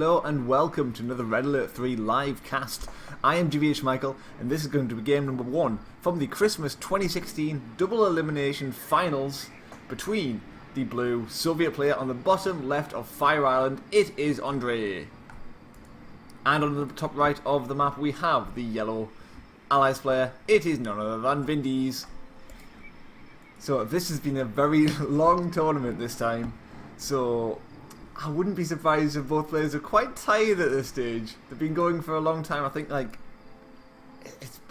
Hello and welcome to another Red Alert 3 live cast. I am GVH Michael and this is going to be game number 1 from the Christmas 2016 Double Elimination Finals between the blue Soviet player on the bottom left of Fire Island. It is Andrey. And on the top right of the map we have the yellow Allies player. It is none other than Vindies. So this has been a very long tournament this time. So I wouldn't be surprised if both players are quite tired at this stage. They've been going for a long time. I think like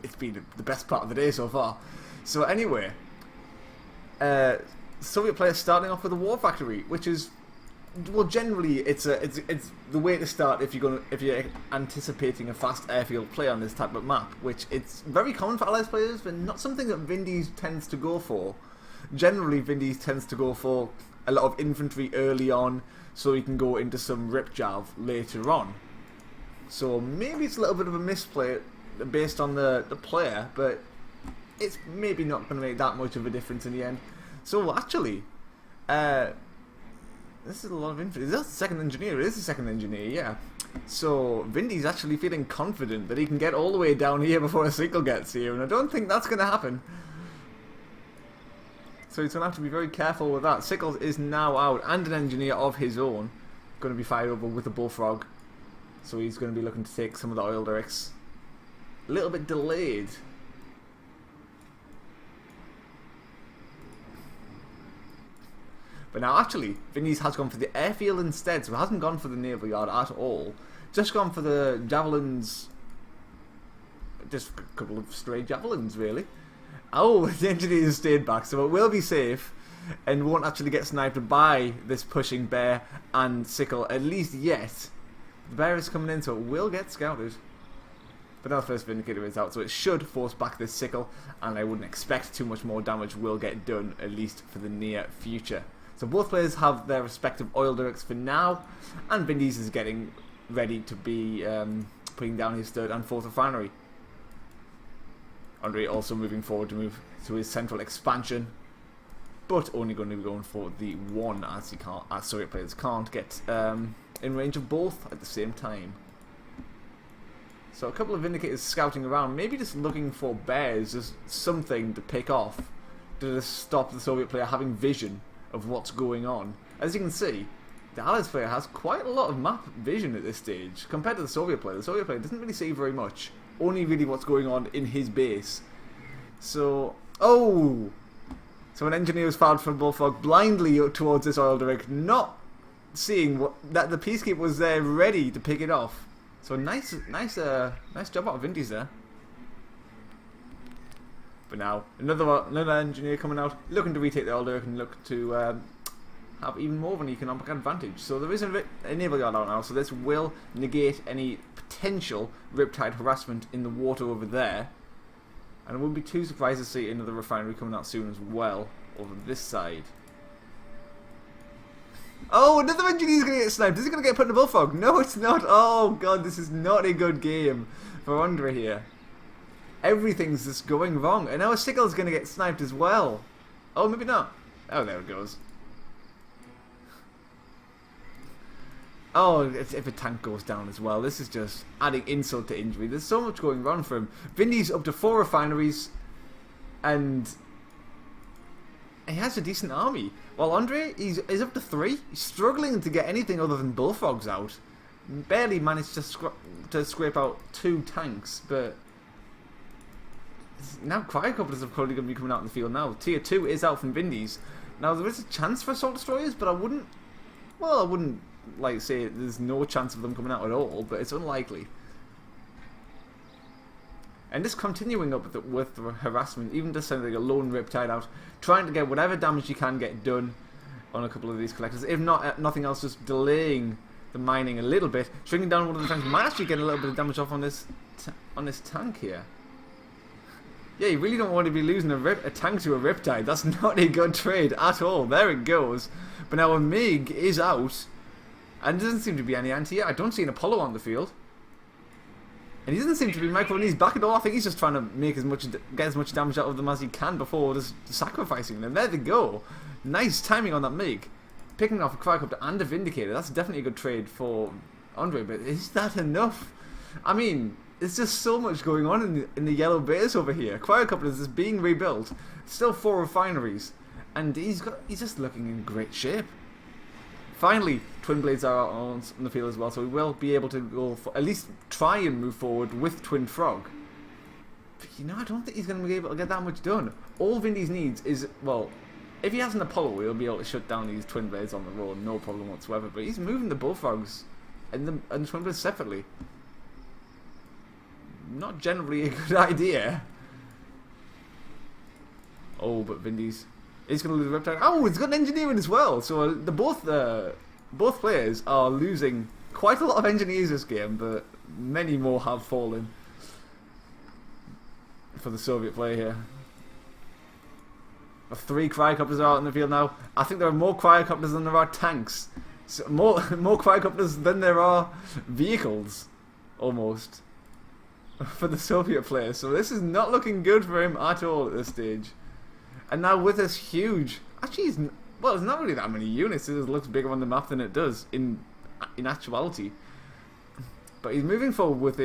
it's been the best part of the day so far. So anyway, Soviet player starting off with a war factory, which is, well, generally it's the way to start if you're anticipating a fast airfield play on this type of map, which it's very common for Allies players, but not something that Vindies tends to go for. Generally, Vindies tends to go for a lot of infantry early on, so you can go into some ripjav later on. So maybe it's a little bit of a misplay based on the player, but it's maybe not going to make that much of a difference in the end. So actually, this is a lot of infantry. Is that the second engineer? It is the second engineer, yeah. So Vindies actually feeling confident that he can get all the way down here before a sickle gets here, and I don't think that's going to happen. So he's going to have to be very careful with that. Sickles is now out, and an engineer of his own. Going to be fired over with a bullfrog. So he's going to be looking to take some of the oil derricks. A little bit delayed. But now actually, Vindies has gone for the airfield instead, so he hasn't gone for the naval yard at all. Just gone for the javelins. Just a couple of stray javelins, really. Oh, the engineers stayed back, so it will be safe and won't actually get sniped by this pushing bear and sickle, at least yet. The bear is coming in, so it will get scouted. But now the first Vindicator is out, so it should force back this sickle, and I wouldn't expect too much more damage will get done, at least for the near future. So both players have their respective oil derricks for now, and Vindies is getting ready to be putting down his third and fourth refinery. Andrey also moving forward to move to his central expansion, but only going to be going for the one, as Soviet players can't get in range of both at the same time. So a couple of Vindicators scouting around, maybe just looking for bears, just something to pick off to just stop the Soviet player having vision of what's going on. As you can see, the Allies player has quite a lot of map vision at this stage compared to the Soviet player. The Soviet player doesn't really see very much. Only really what's going on in his base. So, oh! So an engineer was fired from bullfrog blindly towards this oil derrick, not seeing that the peacekeeper was there ready to pick it off. So nice job out of Vindies there. But now another engineer coming out, looking to retake the oil derrick and look to have even more of an economic advantage. So there is a naval yard out now, so this will negate any potential Riptide harassment in the water over there. And I wouldn't be too surprised to see another refinery coming out soon as well over this side. Oh, another engineer is going to get sniped. Is he going to get put in a bullfrog? No, it's not. Oh god, this is not a good game for Andrey here. Everything's just going wrong. And now a sickle is going to get sniped as well. Oh, maybe not. Oh, there it goes. Oh, if a tank goes down as well. This is just adding insult to injury. There's so much going wrong for him. Vindies up to 4 refineries, and he has a decent army. While Andrey, he's up to 3. He's struggling to get anything other than bullfrogs out. Barely managed to scrape out 2 tanks, but now quadruples are probably going to be coming out in the field now. Tier 2 is out from Vindies. Now there is a chance for assault destroyers, but I wouldn't like say there's no chance of them coming out at all, but it's unlikely. And just continuing up with the harassment, even just sending a lone Riptide out, trying to get whatever damage you can get done on a couple of these collectors. If not nothing else, just delaying the mining a little bit, shrinking down one of the tanks. Might actually get a little bit of damage off on this tank here. Yeah, you really don't want to be losing a tank to a Riptide. That's not a good trade at all. There it goes. But now a MiG is out. And there doesn't seem to be any anti-air. I don't see an Apollo on the field. And he doesn't seem to be microing his back at all. I think he's just trying to make get as much damage out of them as he can before just sacrificing them. There they go. Nice timing on that MiG. Picking off a quadcopter and a Vindicator. That's definitely a good trade for Andrey, but is that enough? I mean, there's just so much going on in the yellow base over here. Quadcopters is being rebuilt. Still 4 refineries. And he's just looking in great shape. Finally, Twin Blades are on the field as well, so we will be able to go for, at least try and move forward with Twin Frog. But, you know, I don't think he's going to be able to get that much done. All Vindies needs is, well, if he has an Apollo, he'll be able to shut down these Twin Blades on the road, no problem whatsoever. But he's moving the Bullfrogs and the Twin Blades separately. Not generally a good idea. Oh, but Vindies is going to lose the Riptide. Oh, he's got an Engineering as well. So both players are losing quite a lot of Engineers this game, but many more have fallen for the Soviet player here. 3 Quadcopters are out in the field now. I think there are more Quadcopters than there are tanks. So more Quadcopters than there are vehicles, almost, for the Soviet player. So this is not looking good for him at all at this stage. And now with this huge, actually, well, it's not really that many units. It just looks bigger on the map than it does in actuality. But he's moving forward with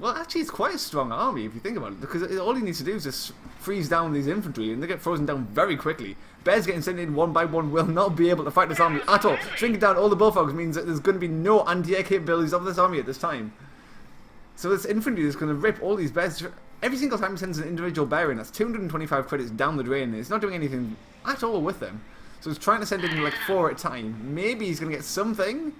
well, actually, it's quite a strong army if you think about it, because all he needs to do is just freeze down these infantry, and they get frozen down very quickly. Bears getting sent in one by one will not be able to fight this army at all. Shrinking down all the Bullfrogs means that there's going to be no anti-air capabilities of this army at this time. So this infantry is going to rip all these bears. Every single time he sends an individual bear in, that's 225 credits down the drain. It's not doing anything at all with them. So he's trying to send in like 4 at a time. Maybe he's going to get something,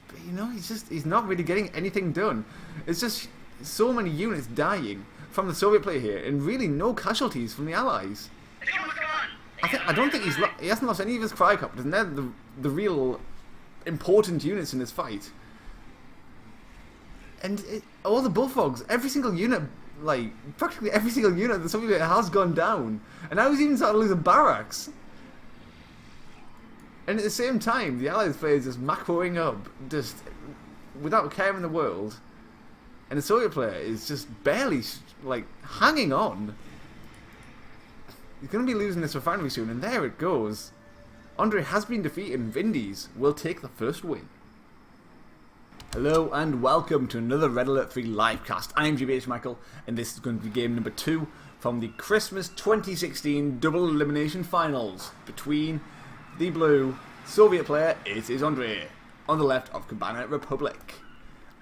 but you know, he's not really getting anything done. It's just so many units dying from the Soviet player here, and really no casualties from the Allies. I don't think he hasn't lost any of his Quadcopters, and they're the real important units in this fight. And all the Bullfrogs, every single unit, like practically every single unit of the Soviet has gone down, and now he's even started losing barracks. And at the same time, the Allies player is just macroing up, just without a care in the world. And the Soviet player is just barely, like, hanging on. He's going to be losing this refinery soon, and there it goes. Andrey has been defeated, and Vindies will take the first win. Hello, and welcome to another Red Alert 3 livecast. I'm GBH Michael, and this is going to be game number 2 from the Christmas 2016 Double Elimination Finals between the blue Soviet player, it is Andrey, on the left of Cabana Republic.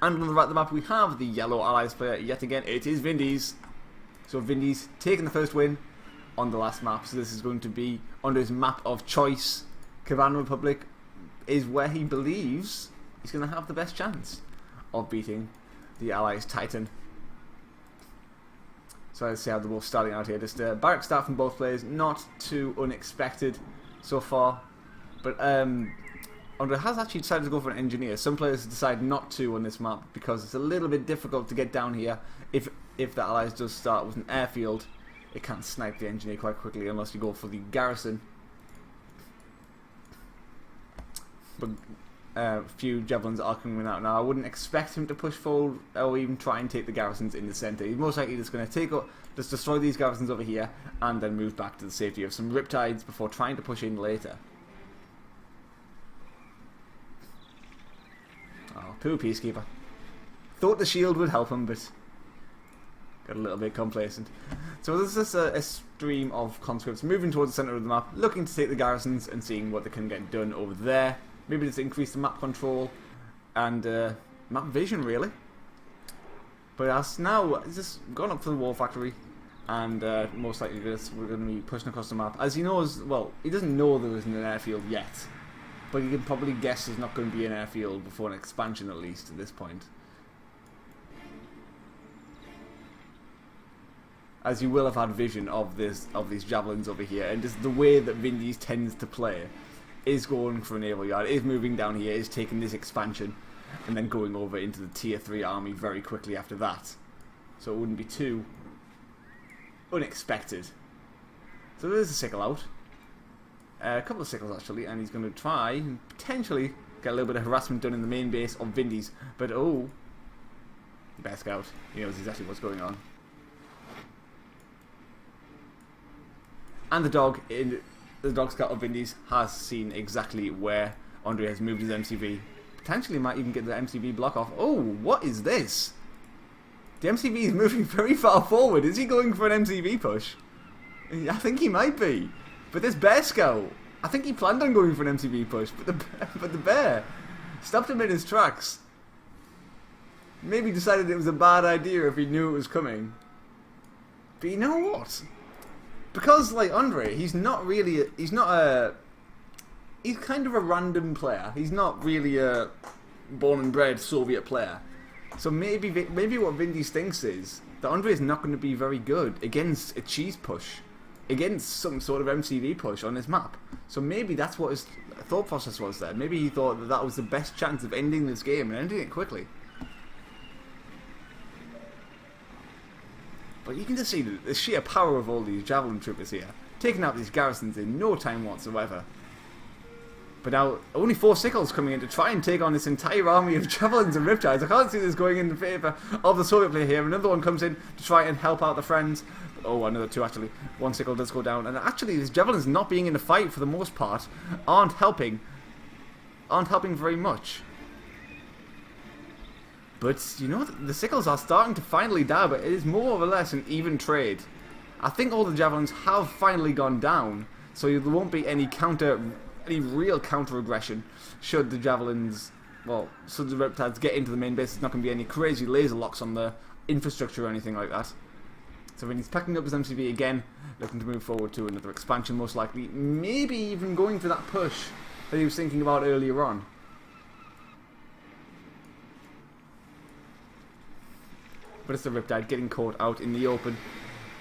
And on the right of the map we have the yellow Allies player, yet again it is Vindies. So Vindies taking the first win on the last map, so this is going to be Andrey's map of choice. Cabana Republic is where he believes he's going to have the best chance of beating the Allies Titan. So let's see how they're both starting out here. Just a barrack start from both players, not too unexpected so far. But Andrey has actually decided to go for an engineer. Some players decide not to on this map because it's a little bit difficult to get down here. If the Allies does start with an airfield, it can't snipe the engineer quite quickly unless you go for the garrison. But a few javelins are coming out now. I wouldn't expect him to push forward or even try and take the garrisons in the centre. He's most likely just going to just destroy these garrisons over here and then move back to the safety of some riptides before trying to push in later. Oh, poor Peacekeeper. Thought the shield would help him, but got a little bit complacent. So this is a stream of conscripts moving towards the centre of the map, looking to take the garrisons and seeing what they can get done over there. Maybe just increase the map control and map vision, really. But as now, it's just gone up to the war factory, and most likely we're going to be pushing across the map. As he knows, well, he doesn't know there isn't an airfield yet, but you can probably guess there's not going to be an airfield before an expansion, at least at this point. As you will have had vision of these javelins over here, and just the way that Vindies tends to play is going for a naval yard, is moving down here, is taking this expansion, and then going over into the tier 3 army very quickly after that. So it wouldn't be too unexpected. So there's a sickle out. A couple of sickles actually, and he's going to try and potentially get a little bit of harassment done in the main base of Vindies. But oh, Bear Scout, he knows exactly what's going on. And the dog scout of Vindies has seen exactly where Andrey has moved his MCV, potentially might even get the MCV block off. Oh, what is this? The MCV is moving very far forward. Is he going for an MCV push? I think he might be. But this Bear Scout, I think he planned on going for an MCV push, but the Bear stopped him in his tracks. Maybe decided it was a bad idea if he knew it was coming. But you know what? Because, like, Andrey, he's kind of a random player. He's not really a born and bred Soviet player. So maybe what Vindies thinks is that Andrey is not going to be very good against a cheese push, against some sort of MCV push on his map. So maybe that's what his thought process was there. Maybe he thought that that was the best chance of ending this game and ending it quickly. But you can just see the sheer power of all these javelin troopers here, taking out these garrisons in no time whatsoever. But now, only 4 sickles coming in to try and take on this entire army of javelins and riptides. I can't see this going in favour of the Soviet player here. Another one comes in to try and help out the friends. Oh, another 2 actually. 1 sickle does go down. And actually, these javelins not being in the fight for the most part aren't helping very much. But, you know, the sickles are starting to finally die, but it is more or less an even trade. I think all the javelins have finally gone down, so there won't be any real counter-aggression should the javelins, well, should the riptides get into the main base. There's not going to be any crazy laser locks on the infrastructure or anything like that. So when he's packing up his MCV again, looking to move forward to another expansion most likely, maybe even going for that push that he was thinking about earlier on. But it's the Riptide getting caught out in the open.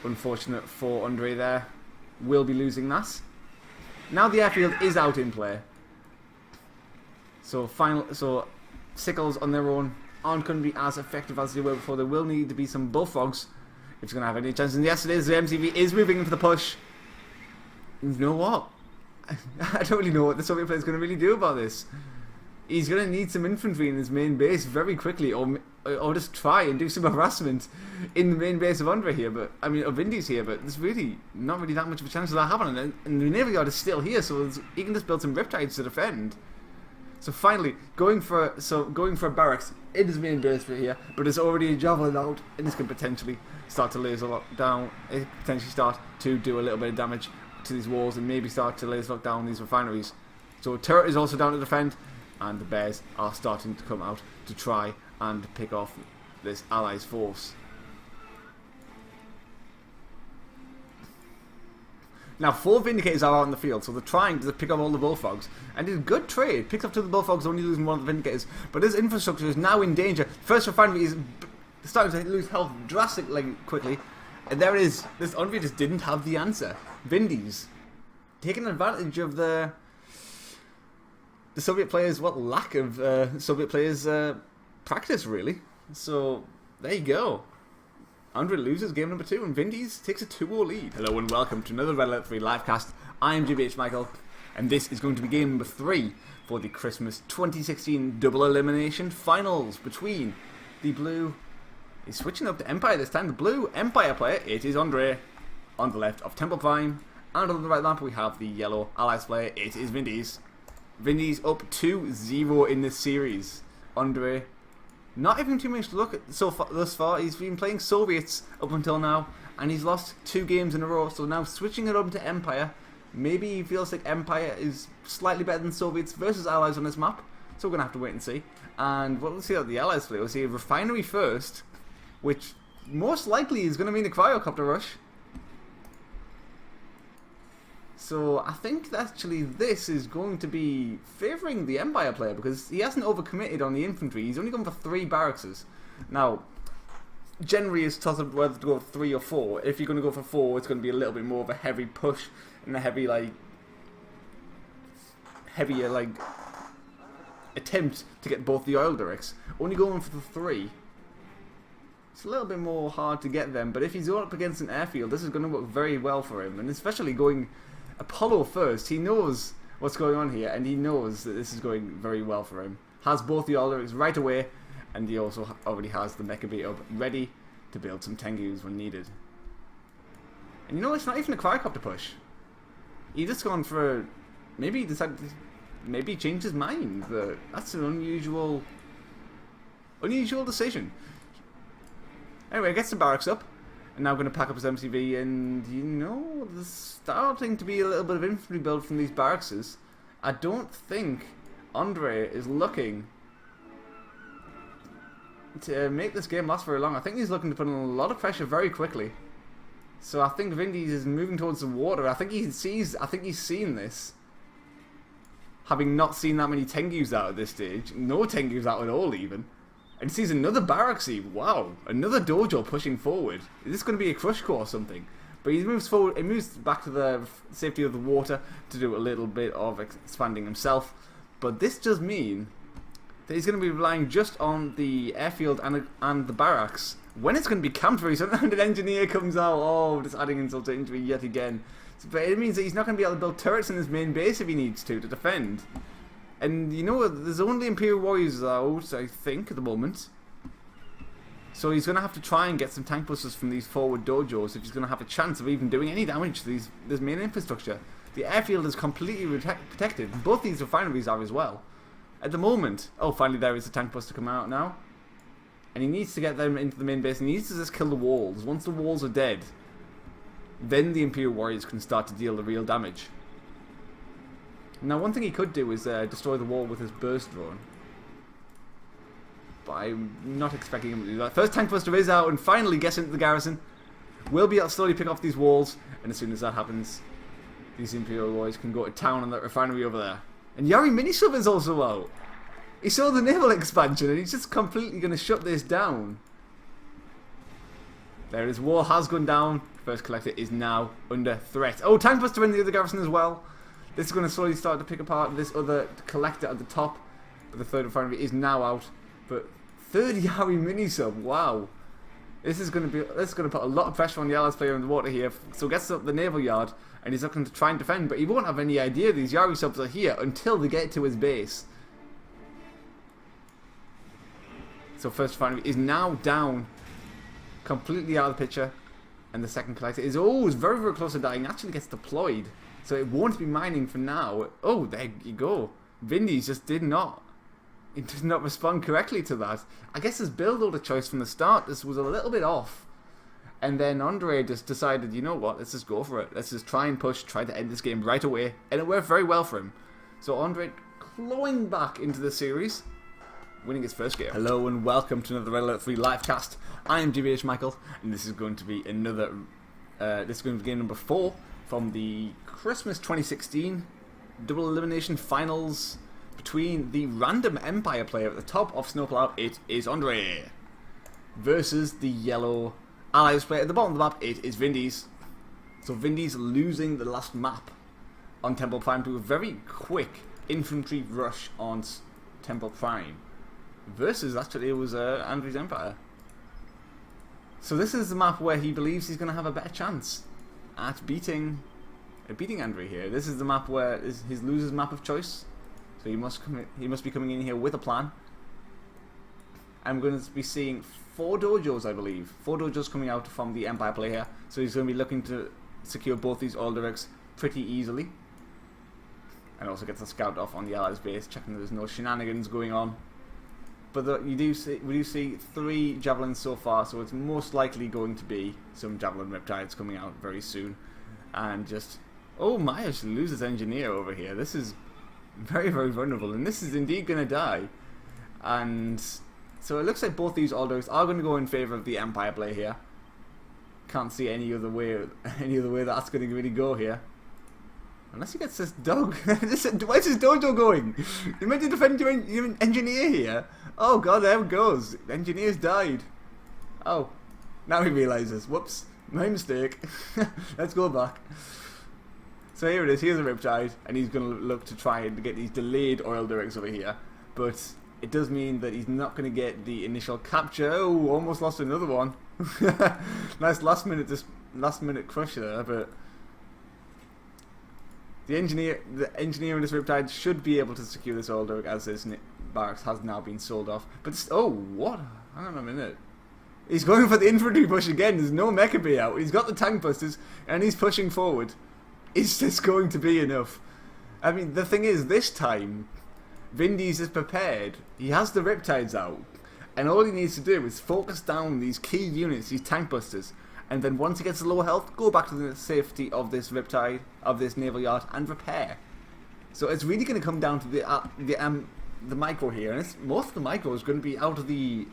Unfortunate for Andrey there. Will be losing that. Now the airfield is out in play. So sickles on their own aren't going to be as effective as they were before. There will need to be some bullfrogs if it's going to have any chance. And yes, it is. The MCV is moving in for the push. You know what? I don't really know what the Soviet player is going to really do about this. He's going to need some infantry in his main base very quickly, or just try and do some harassment in the main base of Andrey here, of Vindies here, but there's really not really that much of a chance of that happening, and the Navy Guard is still here, so he can just build some riptides to defend. So finally, going for a barracks in his main base for here, but there's already a javelin out, and this can potentially start to laser lock down, potentially start to do a little bit of damage to these walls, and maybe start to laser lock down these refineries. So a turret is also down to defend, and the bears are starting to come out to try and pick off this allies force. Now 4 Vindicators are out in the field, so they're trying to pick up all the Bullfrogs, and it's a good trade. Picks up 2 of the Bullfrogs, only losing 1 of the Vindicators, but this infrastructure is now in danger. First refinery is starting to lose health drastically quickly, and there it is. This Andrey just didn't have the answer. Vindies taking advantage of the Soviet players' lack of Soviet players' practice, really. So there you go. Andrey loses game number 2, and Vindies takes a 2-0 lead. Hello and welcome to another Red Alert 3 livecast. I am GBH Michael, and this is going to be game number 3 for the Christmas 2016 Double Elimination Finals between the blue. He's switching up to Empire this time. The blue Empire player, it is Andrey, on the left of Temple Prime, and on the right lamp we have the yellow Allies player, it is Vindies. Vindies up 2-0 in this series. Andrey, not even too much to look at thus far. He's been playing Soviets up until now, and he's lost 2 games in a row. So now switching it up to Empire, maybe he feels like Empire is slightly better than Soviets versus Allies on this map. So we're gonna have to wait and see. And we'll see how the Allies play. We'll see a refinery first, which most likely is going to mean a cryocopter rush. So I think that actually this is going to be favouring the Empire player, because he hasn't overcommitted on the infantry. He's only gone for 3 barrackses. Now, generally it's toss up whether to go for 3 or 4. If you're going to go for 4, it's going to be a little bit more of a heavy push and a heavier attempt to get both the oil derricks. Only going for the 3. It's a little bit more hard to get them, but if he's going up against an airfield, this is going to work very well for him, and especially going Apollo first. He knows what's going on here, and he knows that this is going very well for him. Has both the oil derricks right away, and he also already has the Mecha beat up ready to build some Tengus when needed. And you know, it's not even a cryocopter push. He just gone for, maybe he decided to maybe change his mind. But that's an unusual decision. Anyway, gets the barracks up. And now going to pack up his MCV, and you know, there's starting to be a little bit of infantry build from these barracks. I don't think Andrey is looking to make this game last very long. I think he's looking to put in a lot of pressure very quickly. So I think Vindies is moving towards the water. I think he's seen this. Having not seen that many Tengus out at this stage. No Tengus out at all even. And he sees another barracksy. Wow. Another dojo pushing forward. Is this going to be a crush core or something? But he moves forward. He moves back to the safety of the water to do a little bit of expanding himself. But this does mean that he's going to be relying just on the airfield and the barracks. When it's going to be camped very soon, and an engineer comes out. Oh, just adding insult to injury yet again. But it means that he's not going to be able to build turrets in his main base if he needs to defend. And you know what? There's only Imperial Warriors out, I think, at the moment. So he's going to have to try and get some tank busters from these forward dojos if he's going to have a chance of even doing any damage to this main infrastructure. The airfield is completely protected. Both these refineries are as well. At the moment... Oh, finally there is a tank buster come out now. And he needs to get them into the main base. And he needs to just kill the walls. Once the walls are dead, then the Imperial Warriors can start to deal the real damage. Now, one thing he could do is destroy the wall with his burst drone. But I'm not expecting him to do that. First tank buster is out and finally gets into the garrison. We'll be able to slowly pick off these walls. And as soon as that happens, these Imperial Warriors can go to town on that refinery over there. And Yari Minisub is also out. He saw the naval expansion and he's just completely going to shut this down. There his war has gone down. First collector is now under threat. Oh, tank buster in the other garrison as well. This is going to slowly start to pick apart this other collector at the top. But the third refinery is now out. But third Yari Minisub, wow. This is going to put a lot of pressure on the Allies player in the water here. So gets up the naval yard and he's looking to try and defend. But he won't have any idea these Yari subs are here until they get to his base. So first refinery is now down. Completely out of the picture. And the second collector is very, very close to dying. Actually gets deployed. So it won't be mining for now. Oh, there you go. Vindies just did not respond correctly to that. I guess his build order choice from the start this was a little bit off. And then Andrey just decided, you know what, let's just go for it. Let's just try and push, try to end this game right away. And it worked very well for him. So Andrey clawing back into the series, winning his first game. Hello and welcome to another Red Alert 3 livecast. I am GBH Michael, and this is going to be another, this is going to be game number 4 from the Christmas 2016 Double Elimination Finals between the random Empire player at the top of Snowplow, it is Andrey, versus the yellow Allies player at the bottom of the map, it is Vindies. So Vindies losing the last map on Temple Prime to a very quick infantry rush on Temple Prime. Versus, actually, it was Andrey's Empire. So this is the map where he believes he's going to have a better chance at beating Andrey here. This is the map where is his loser's map of choice. So he must be coming in here with a plan. I'm going to be seeing 4 dojos, I believe. 4 dojos coming out from the Empire player here. So he's going to be looking to secure both these Alderics pretty easily. And also gets a scout off on the Allies base, checking that there's no shenanigans going on. But we do see 3 javelins so far, so it's most likely going to be some javelin riptides coming out very soon. And just, oh my, actually loses engineer over here. This is very, very vulnerable, and this is indeed going to die. And so it looks like both these Alderics are going to go in favour of the Empire play here. Can't see any other way that's going to really go here. Unless he gets this dog. Where's his dojo going? You meant to defend your engineer here. Oh god, there it goes. The engineer's died. Oh. Now he realises. Whoops. My mistake. Let's go back. So here it is. Here's a Riptide. And he's going to look to try and get these delayed oil directs over here. But it does mean that he's not going to get the initial capture. Oh, almost lost another one. Nice last minute crush there, but the engineer in this Riptide should be able to secure this oil direct as this barracks has now been sold off. But oh, what? Hang on a minute. He's going for the infantry push again. There's no Mechabee out. He's got the tank busters and he's pushing forward. Is this going to be enough? I mean, the thing is, this time, Vindies is prepared. He has the Riptides out. And all he needs to do is focus down these key units, these tank busters. And then once he gets to low health, go back to the safety of this Riptide, of this naval yard, and repair. So it's really going to come down to the micro here. And most of the micro is going to be out of the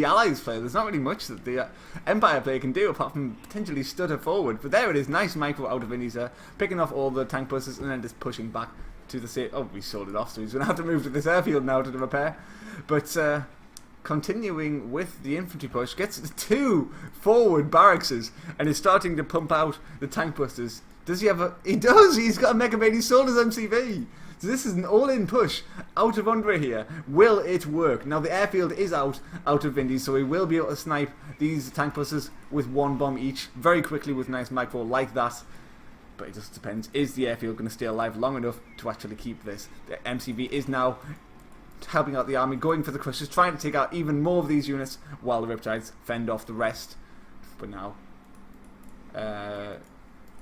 Allies player. There's not really much that the Empire player can do apart from potentially stutter forward. But there it is, nice micro out of Vindies there, picking off all the tank busters and then just pushing back to the safe. Oh, we sold it off, so he's going to have to move to this airfield now to repair. But continuing with the infantry push, gets 2 forward barracks and is starting to pump out the tank busters. Does he have a... He does! He's got a Mecha Maid, he sold his MCV! So this is an all-in push out of Andrey here. Will it work? Now the airfield is out of Vindies, so he will be able to snipe these tank busters with 1 bomb each very quickly with nice micro like that. But it just depends. Is the airfield going to stay alive long enough to actually keep this? The MCV is now helping out the army, going for the crushers, trying to take out even more of these units while the Riptides fend off the rest. But now...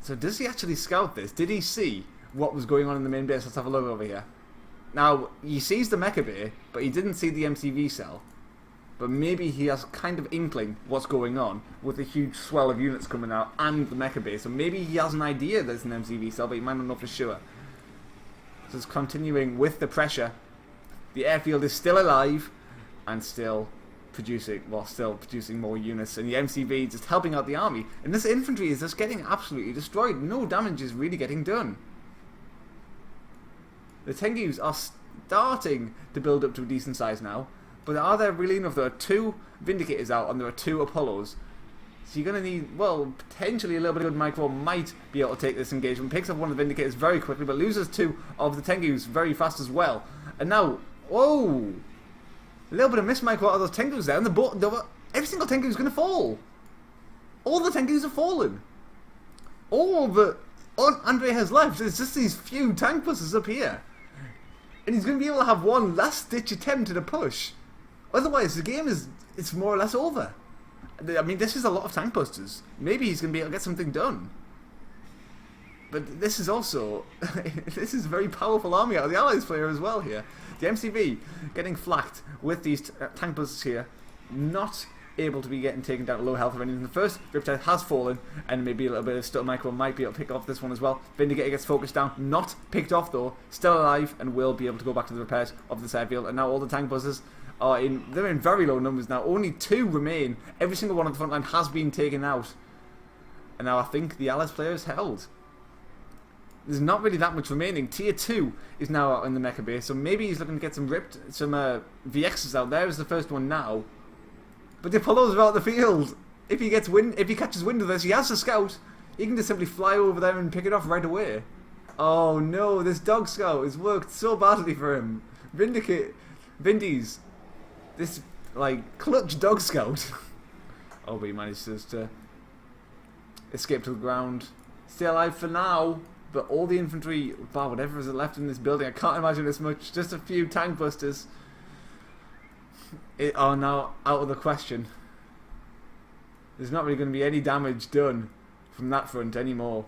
so does he actually scout this? Did he see what was going on in the main base? Let's have a look over here. Now, he sees the Mecha Bay, but he didn't see the MCV cell. But maybe he has kind of inkling what's going on with the huge swell of units coming out and the Mecha Bay. So maybe he has an idea there's an MCV cell, but he might not know for sure. So it's continuing with the pressure. The airfield is still alive and still producing more units, and the MCV just helping out the army. And this infantry is just getting absolutely destroyed. No damage is really getting done. The Tengus are starting to build up to a decent size now, but are there really enough? There are 2 Vindicators out and there are 2 Apollos. So you're going to need, well, potentially a little bit of good micro might be able to take this engagement. Picks up one of the Vindicators very quickly, but loses 2 of the Tengus very fast as well. And now, whoa! A little bit of miss micro out of those Tengus there, and every single Tengu is going to fall. All the Tengus have fallen. All that Andrey has left is just these few tank busters up here. And he's going to be able to have one last-ditch attempt at a push. Otherwise, the game it's more or less over. I mean, this is a lot of tank busters. Maybe he's going to be able to get something done. But this is also... this is a very powerful army out of the Allies player as well here. The MCV getting flacked with these tank busters here. Not able to be getting taken down to low health or anything. The first Riptide has fallen, and maybe a little bit of stutter micro might be able to pick off this one as well. Vindicator gets focused down, not picked off though, still alive, and will be able to go back to the repairs of this airfield. And now all the tank busters are they're in very low numbers now. Only 2 remain. Every single one on the front line has been taken out. And now I think the Allies player is held. There's not really that much remaining. Tier 2 is now out in the Mecha Bay, so maybe he's looking to get some VXs out. There is the first one now. But the Apollos are out of the field. If he catches wind of this, he has a scout. He can just simply fly over there and pick it off right away. Oh no, this dog scout has worked so badly for him. Vindies. This, like, clutch dog scout. Oh, but he manages to escape to the ground. Stay alive for now. But all the infantry, whatever is left in this building, I can't imagine this much. Just a few tank busters are now out of the question. There's not really going to be any damage done from that front anymore.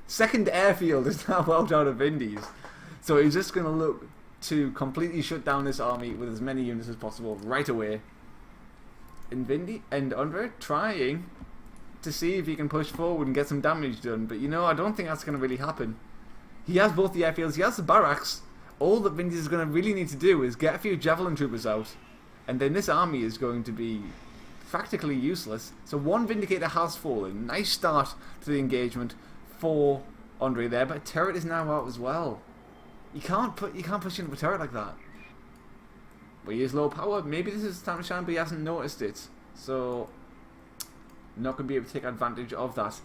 Second airfield is now out of Vindies. So he's just going to look to completely shut down this army with as many units as possible right away. And Vindy and Andrey trying to see if he can push forward and get some damage done. But you know, I don't think that's going to really happen. He has both the airfields, he has the barracks. All that Vindies is going to really need to do is get a few javelin troopers out. And then this army is going to be practically useless. So 1 Vindicator has fallen. Nice start to the engagement for Andrey there, but a turret is now out as well. You can't push into a turret like that. But he is low power. Maybe this is time to shine, but he hasn't noticed it. So not going to be able to take advantage of that.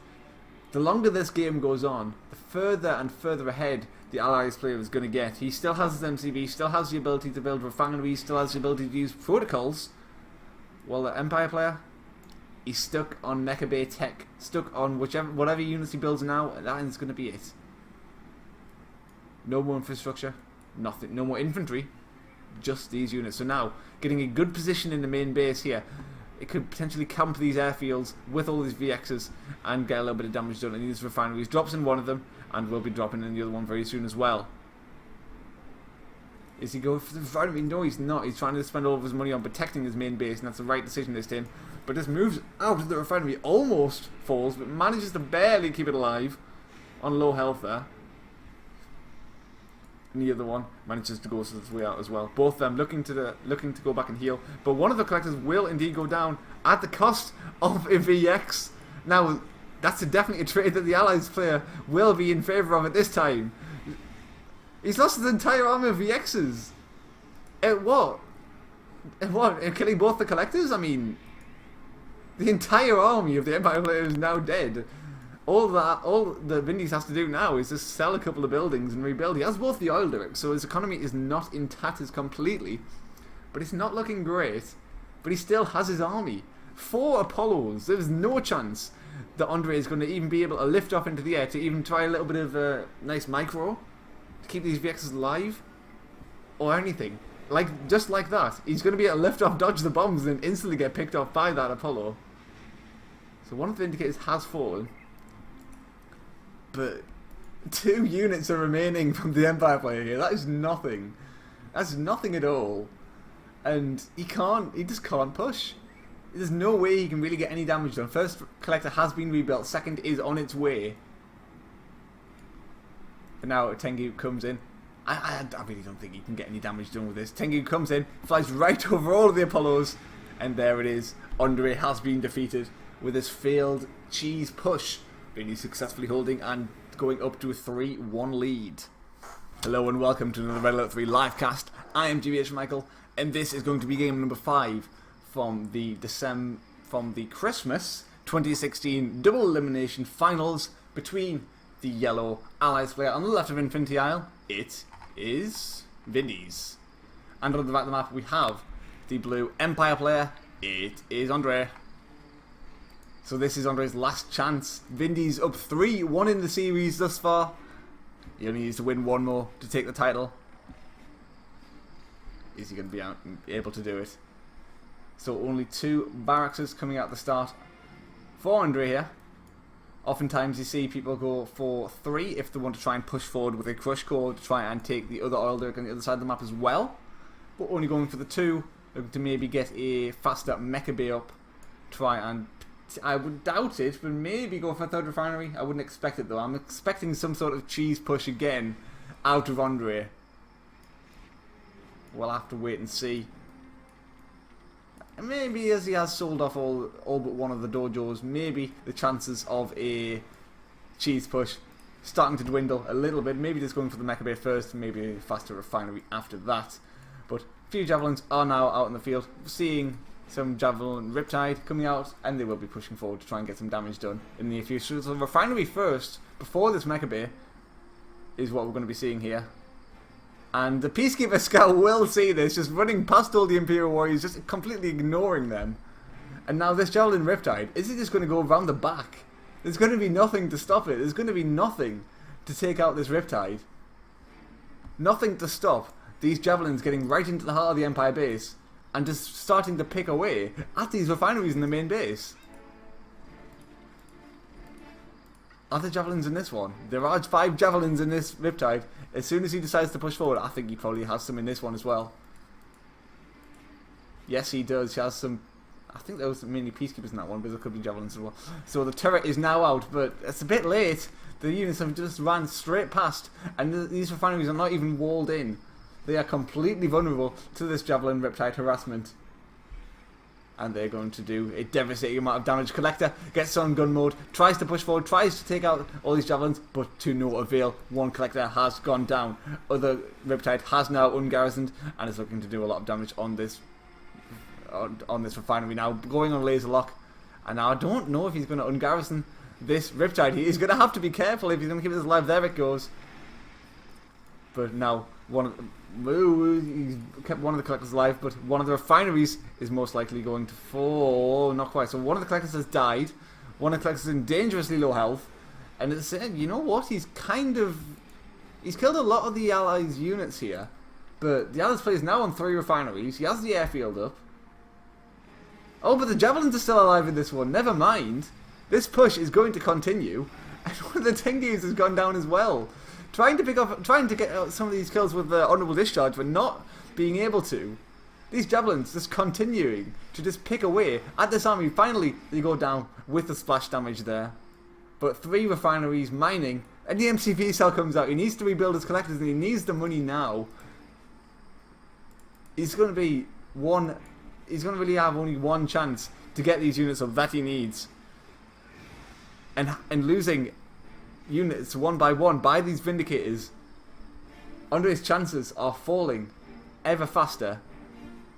The longer this game goes on, the further and further ahead the Allies player is going to get. He still has his MCV, still has the ability to build refineries, still has the ability to use protocols. While the Empire player, he's stuck on Mecha Bay tech, stuck on whatever units he builds now, and that is going to be it. No more infrastructure, nothing, no more infantry, just these units. So now, getting a good position in the main base here. it could potentially camp these airfields with all these VXs and get a little bit of damage done in these refineries. Drops in one of them, and will be dropping in the other one very soon as well. Is he going for the refinery? No, he's not. He's trying to spend all of his money on protecting his main base, and that's the right decision this time. But just moves out of the refinery, almost falls, but manages to barely keep it alive on low health there. And the other one manages to go its way out as well. Both of them looking to go back and heal, but one of the collectors will indeed go down at the cost of a VX. Now, that's definitely a trade that the Allies player will be in favour of at this time. He's lost his entire army of VXs. At what? At what? At killing both the collectors? I mean, the entire army of the Empire player is now dead. All the Vindies has to do now is just sell a couple of buildings and rebuild. He has both the oil derricks, so his economy is not in tatters completely, but it's not looking great. But he still has his army. 4 Apollos. There's no chance that Andrey is going to even be able to lift off into the air to even try a little bit of a nice micro to keep these VXs alive or anything. Just like that, he's going to be able to lift off, dodge the bombs, and then instantly get picked off by that Apollo. So one of the indicators has fallen. But 2 units are remaining from the Empire player here. That is nothing. That's nothing at all. And he just can't push. There's no way he can really get any damage done. First collector has been rebuilt. Second is on its way. But now Tengu comes in. I really don't think he can get any damage done with this. Tengu comes in, flies right over all of the Apollos. And there it is. Andrey has been defeated with his failed cheese push. Really successfully holding and going up to a 3-1 lead. Hello and welcome to another Red Alert 3 livecast. I am GBH Michael, and this is going to be game number 5 from the Christmas 2016 Double Elimination Finals between the yellow Allies player on the left of Infinity Isle. It is Vindies. And on the back of the map we have the blue Empire player. It is Andrey. So this is Andrey's last chance. Vindies up 3-1 in the series thus far. He only needs to win one more to take the title. Is he going to be able to do it? So only 2 barracks coming out at the start for Andrey here. Oftentimes you see people go for 3 if they want to try and push forward with a crush core to try and take the other oil derrick on the other side of the map as well. But only going for the 2, looking to maybe get a faster mecha bay up. Try and... I would doubt it, but maybe go for a 3rd refinery. I wouldn't expect it though. I'm expecting some sort of cheese push again out of Andrey. We'll have to wait and see. Maybe as he has sold off all but one of the dojos, maybe the chances of a cheese push starting to dwindle a little bit. Maybe just going for the mecha bay first, maybe a faster refinery after that. But a few javelins are now out in the field. Seeing some Javelin Riptide coming out, and they will be pushing forward to try and get some damage done in the near future. So the refinery first, before this mecha bay, is what we're going to be seeing here. And the Peacekeeper Scout will see this, just running past all the Imperial Warriors, just completely ignoring them. And now this Javelin Riptide, is it just going to go around the back? There's going to be nothing to stop it. There's going to be nothing to take out this Riptide. Nothing to stop these Javelins getting right into the heart of the Empire base and just starting to pick away at these refineries in the main base. Are there Javelins in this one? There are 5 Javelins in this Riptide. As soon as he decides to push forward, I think he probably has some in this one as well. Yes, he does. He has some... I think there was mainly Peacekeepers in that one, but there could be Javelins as well. So the turret is now out, but it's a bit late. The units have just ran straight past, and these refineries are not even walled in. They are completely vulnerable to this Javelin Riptide harassment. And they're going to do a devastating amount of damage. Collector gets on gun mode, tries to push forward, tries to take out all these Javelins, but to no avail. One Collector has gone down. Other Riptide has now ungarrisoned and is looking to do a lot of damage on this refinery now. Going on laser lock. And now I don't know if he's going to ungarrison this Riptide. He is going to have to be careful if he's going to keep this alive. There it goes. But now he's kept one of the collectors alive, but one of the refineries is most likely going to fall. Not quite. So one of the collectors has died. One of the collectors is in dangerously low health. And it's saying, you know what? He's killed a lot of the Allies' units here. But the Allies player is now on 3 refineries. He has the airfield up. Oh, but the Javelins are still alive in this one. Never mind. This push is going to continue. And one of the Tengus has gone down as well. Trying to get some of these kills with the honourable discharge, but not being able to. These Javelins just continuing to just pick away at this army. Finally, they go down with the splash damage there. But 3 refineries mining, and the MCV cell comes out. He needs to rebuild his collectors, and he needs the money now. He's going to be one. He's going to really have only one chance to get these units up that he needs. And losing units one by one by these Vindicators, Andrey's chances are falling ever faster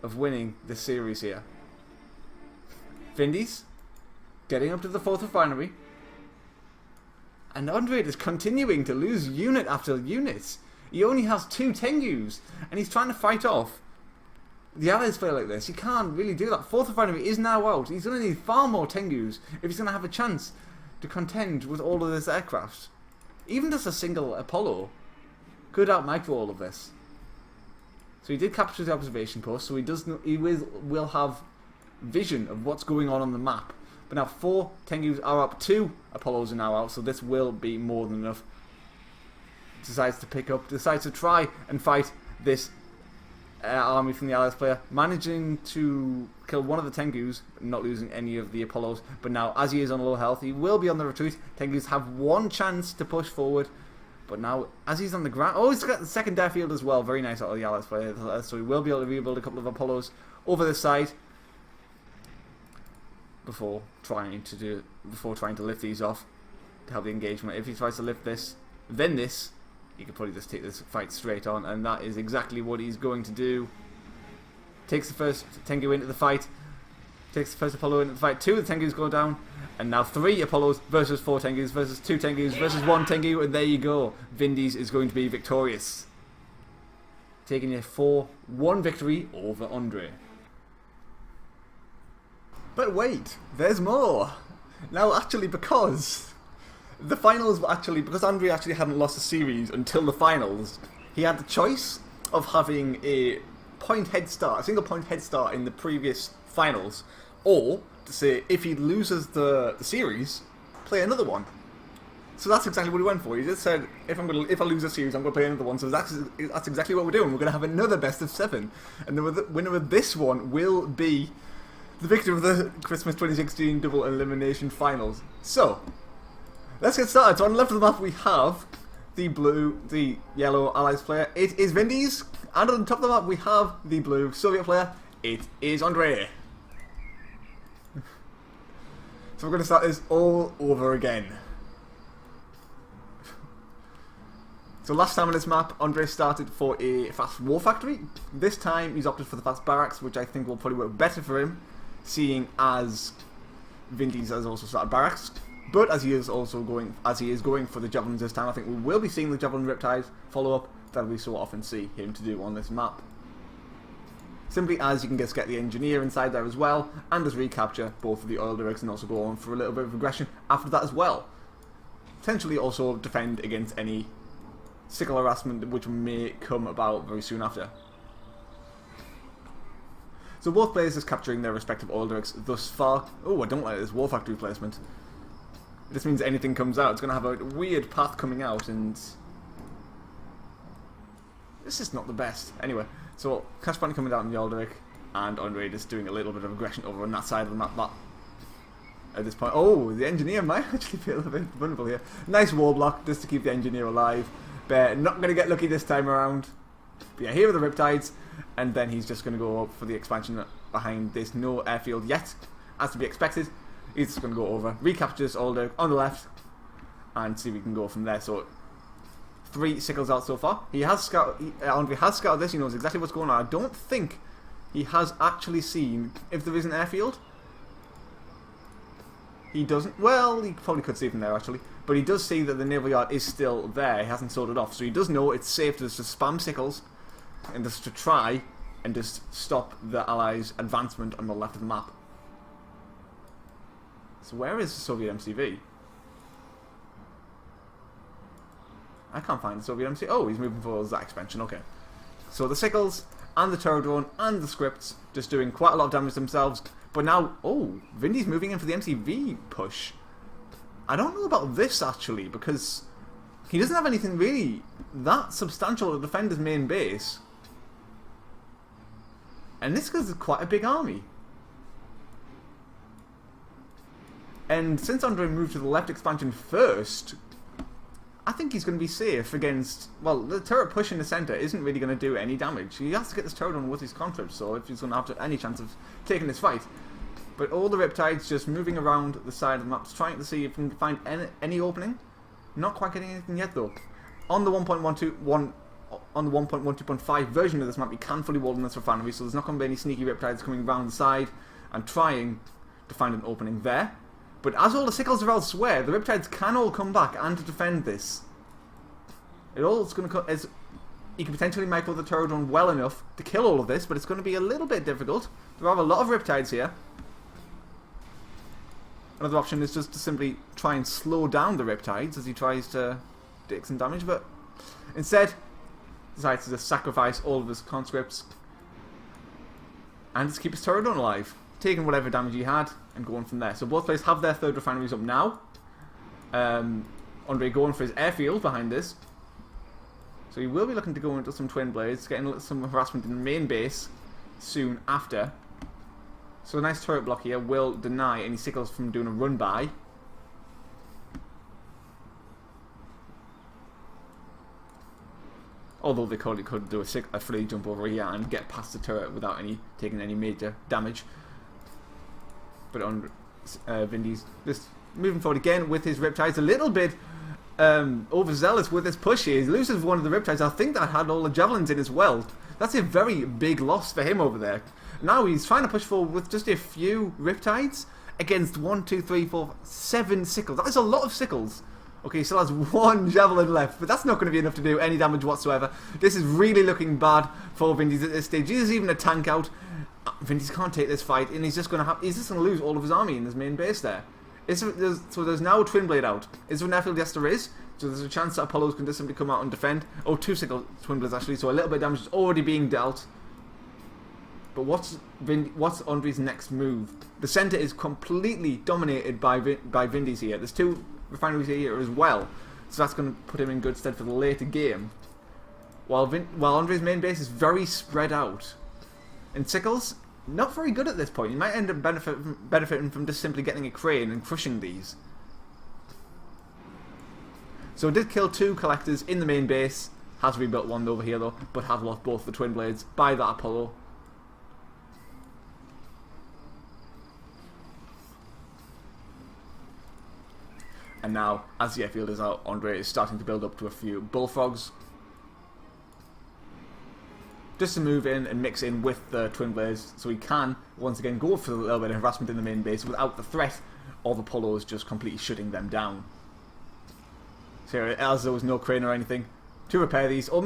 of winning this series here. Vindies getting up to the 4th refinery. And Andrey is continuing to lose unit after unit. He only has 2 Tengus, and he's trying to fight off the Allies play like this. He can't really do that. 4th refinery is now out. He's going to need far more Tengus if he's going to have a chance to contend with all of this aircraft. Even just a single Apollo could out-micro all of this. So he did capture the observation post, so he will have vision of what's going on the map. But now 4 Tengus are up, 2 Apollos are now out, so this will be more than enough. Decides to try and fight this army from the Allies player, managing to kill one of the Tengus, but not losing any of the Apollos. But now, as he is on low health, he will be on the retreat. Tengus have one chance to push forward, but now, as he's on the ground... Oh, he's got the second airfield as well. Very nice out of the Allies player. So he will be able to rebuild a couple of Apollos over this side before trying to lift these off to help the engagement. If he tries to lift this, then this, he could probably just take this fight straight on, and that is exactly what he's going to do. Takes the first Tengu into the fight, takes the first Apollo into the fight. 2 of the Tengus go down, and now 3 Apollos versus 4 Tengus versus 2 Tengus versus 1 Tengu, and there you go. Vindies is going to be victorious, taking a 4-1 victory over Andrey. But wait, there's more. Now, actually, because the finals were because Andrey actually hadn't lost a series until the finals, he had the choice of having a single point head start in the previous finals, or to say if he loses the series, play another one. So that's exactly what he went for. He just said, if I lose a series, I'm going to play another one. So that's exactly what we're doing. We're going to have another best of 7, and the winner of this one will be the victor of the Christmas 2016 Double Elimination Finals. So let's get started. So on the left of the map we have the yellow Allies player. It is Vindies. And on the top of the map we have the blue Soviet player. It is Andrey. So we're going to start this all over again. So last time on this map, Andrey started for a fast war factory. This time he's opted for the fast barracks, which I think will probably work better for him, seeing as Vindies has also started barracks. But as he is going for the Javelins this time, I think we will be seeing the Javelin Riptides follow up that we so often see him to do on this map. Simply as you can just get the engineer inside there as well, and just recapture both of the oil derricks and also go on for a little bit of aggression after that as well. Potentially also defend against any sickle harassment which may come about very soon after. So both players is capturing their respective oil derricks thus far. Oh, I don't like this war factory placement. This means anything comes out, it's going to have a weird path coming out, and this is not the best. Anyway, so Cash Bunny coming down in the Alderic, and Andrey just doing a little bit of aggression over on that side of the map. At this point, oh, the engineer might actually feel a bit vulnerable here. Nice wall block just to keep the engineer alive. But not going to get lucky this time around. But yeah, here are the Riptides, and then he's just going to go up for the expansion behind this. No airfield yet, as to be expected. He's just going to go over, recapture this Alderic on the left, and see if we can go from there. So 3 sickles out so far. He has Andrey has scouted this. He knows exactly what's going on. I don't think he has actually seen if there is an airfield. He doesn't. Well, he probably could see from there actually, but he does see that the naval yard is still there. He hasn't sold it off, so he does know it's safe to just spam sickles and just to try and just stop the Allies' advancement on the left of the map. So where is the Soviet MCV? I can't find the Soviet MCV. Oh, he's moving for that expansion. Okay. So the sickles and the turret drone and the scripts just doing quite a lot of damage themselves. But now, oh, Vindy's moving in for the MCV push. I don't know about this, actually, because he doesn't have anything really that substantial to defend his main base. And this is quite a big army. And since Andrey moved to the left expansion first, I think he's going to be safe against... Well, the turret push in the centre isn't really going to do any damage. He has to get this turret on with his conscripts, so if he's going to have any chance of taking this fight. But all the Riptides just moving around the side of the maps, trying to see if we can find any opening. Not quite getting anything yet, though. On the 1.12.5 version of this map, you can fully wall in this refinery, so there's not going to be any sneaky Riptides coming around the side and trying to find an opening there. But as all the sickles are elsewhere, the Riptides can all come back and defend this. It's going to as you can potentially micro the turret on well enough to kill all of this, but it's going to be a little bit difficult. There are a lot of Riptides here. Another option is just to simply try and slow down the Riptides as he tries to take some damage, but instead decides to just sacrifice all of his conscripts and just keep his turret on alive, taking whatever damage he had and going from there. So both players have their third refineries up now. Andrey going for his airfield behind this. So he will be looking to go into some twin blades, getting some harassment in the main base soon after. So a nice turret block here will deny any sickles from doing a run by. Although they could do a free jump over here and get past the turret without taking any major damage. But on Vindies just moving forward again with his Riptides, a little bit overzealous with his push here. He loses one of the Riptides. I think that had all the javelins in as well. That's a very big loss for him over there. Now he's trying to push forward with just a few Riptides against 1, 2, 3, 4, 7 sickles. That is a lot of sickles. Okay, he still has one javelin left, but that's not going to be enough to do any damage whatsoever. This is really looking bad for Vindies at this stage. There's even a tank out. Vindies can't take this fight, and he's just going to lose all of his army in his main base there. So there's now a twin blade out. Is there an airfield? Yes, there is. So there's a chance that Apollos can just simply come out and defend. Oh, 2 sickle twin blades actually. So a little bit of damage is already being dealt. But what's Andrey's next move? The centre is completely dominated by Vindies here. There's 2 refineries here as well, so that's going to put him in good stead for the later game. While Andrey's main base is very spread out. And sickles, not very good at this point. He might end up benefiting from just simply getting a crane and crushing these. So it did kill 2 collectors in the main base. Has rebuilt one over here though, but have lost both the twin blades by that Apollo. And now, as the airfield is out, Andrey is starting to build up to a few bullfrogs. Just to move in and mix in with the twin blades, so he can, once again, go for a little bit of harassment in the main base without the threat of Apollos just completely shutting them down. So as there was no crane or anything to repair these, or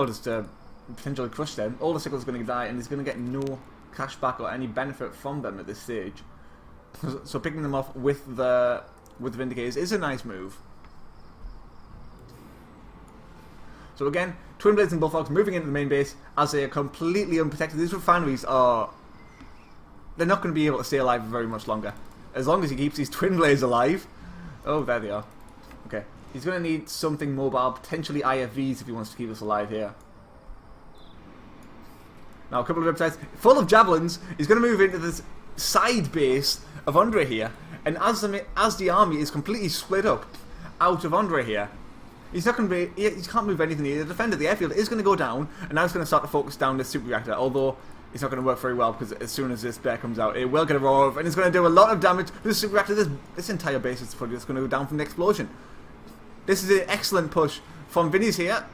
just to potentially crush them, all the sickles are going to die and he's going to get no cash back or any benefit from them at this stage. So picking them off with the Vindicators is a nice move. So again, twin blades and bullfrogs moving into the main base as they are completely unprotected. These refineries they're not going to be able to stay alive for very much longer. As long as he keeps these twin blades alive. Oh, there they are. Okay. He's going to need something mobile, potentially IFVs if he wants to keep us alive here. Now a couple of Riptides full of javelins. He's going to move into this side base of Andrey here. And as the army is completely split up out of Andrey here, he's not going to be. He can't move anything here. The defender, the airfield, is going to go down, and now he's going to start to focus down this super reactor. Although it's not going to work very well because as soon as this bear comes out, it will get a roar off, and it's going to do a lot of damage to the super reactor. This entire base is probably just going to go down from the explosion. This is an excellent push from Vindies here.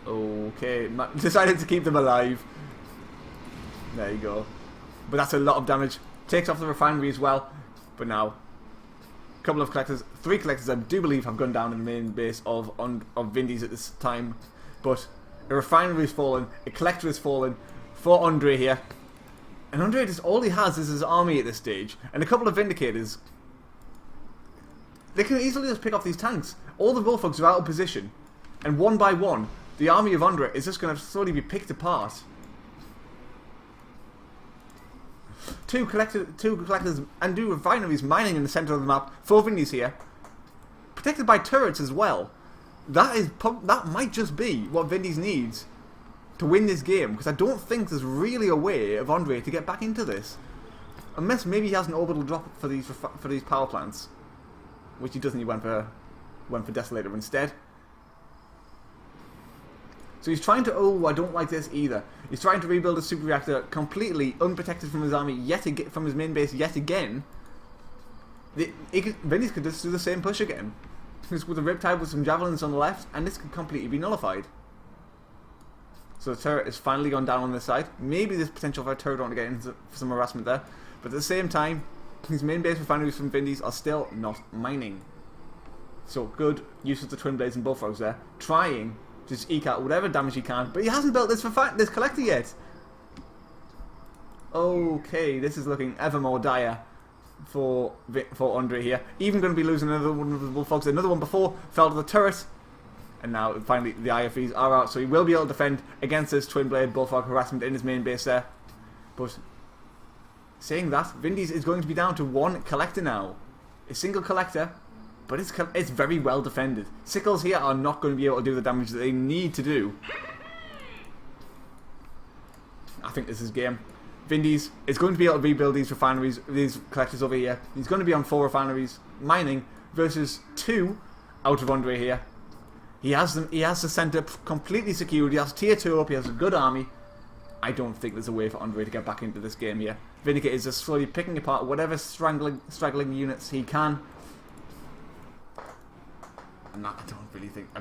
Okay, decided to keep them alive. There you go. But that's a lot of damage. Takes off the refinery as well. But now, a couple of collectors, 3 collectors I do believe have gone down in the main base of Vindies at this time. But a refinery is fallen, a collector is fallen for Andrey here. And Andrey, all he has is his army at this stage. And a couple of Vindicators. They can easily just pick off these tanks. All the bullfrogs are out of position. And one by one, the army of Andrey is just going to slowly be picked apart. two collectors and two refineries mining in the centre of the map. 4 Vindies here, protected by turrets as well. That might just be what Vindies needs to win this game, because I don't think there's really a way of Andrey to get back into this, unless maybe he has an orbital drop for these power plants, which he doesn't. He went for Desolator instead. So he's trying to, oh, I don't like this either. He's trying to rebuild a super reactor completely unprotected from his army from his main base yet again. Vindies could just do the same push again, just with a Riptide with some javelins on the left, and this could completely be nullified. So the turret has finally gone down on this side. Maybe there's potential for a turret on to get into some harassment there, but at the same time, his main base refineries from Vindies are still not mining. So good use of the twin blades and bullfrogs there, trying to just eke out whatever damage he can, but he hasn't built this collector yet. Okay, this is looking ever more dire for Andrey here. Even going to be losing another one of the bullfrogs. Another one before fell to the turret, and now finally the IFEs are out, so he will be able to defend against this twin blade bullfrog harassment in his main base there. But saying that, Vindies is going to be down to 1 collector now, a single collector. But it's very well defended. Sickles here are not going to be able to do the damage that they need to do. I think this is game. Vindies is going to be able to rebuild these refineries, these collectors over here. He's going to be on 4 refineries mining versus 2 out of Andrey here. He has them. He has the centre completely secured. He has tier 2 up. He has a good army. I don't think there's a way for Andrey to get back into this game here. Vindicator is just slowly picking apart whatever straggling units he can. I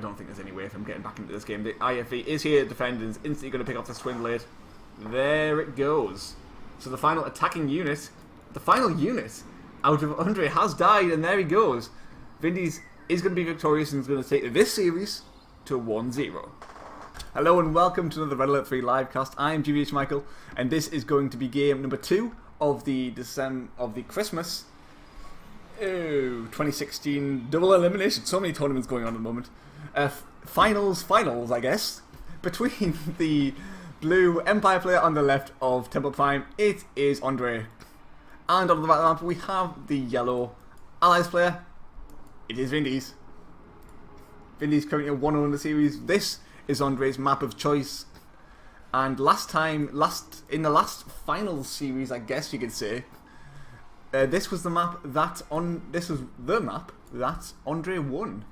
don't think there's any way of him getting back into this game. The IFE is here to defend and is instantly going to pick off the twin blade. There it goes. So the final attacking unit, out of Andrey has died, and there he goes. Vindies is going to be victorious and is going to take this series to 1-0. Hello and welcome to another Red Alert 3 livecast. I am GVH Michael, and this is going to be game number 2 of the Christmas 2016 Double Elimination. So many tournaments going on at the moment. Finals, I guess, between the blue Empire player on the left of Temple Prime. It is Andrey. And on the right map we have the yellow Allies player. It is Vindies. Vindies currently 1-0 in the series. This is Andrey's map of choice. And in the last finals series, I guess you could say, this was the map that Andrey won.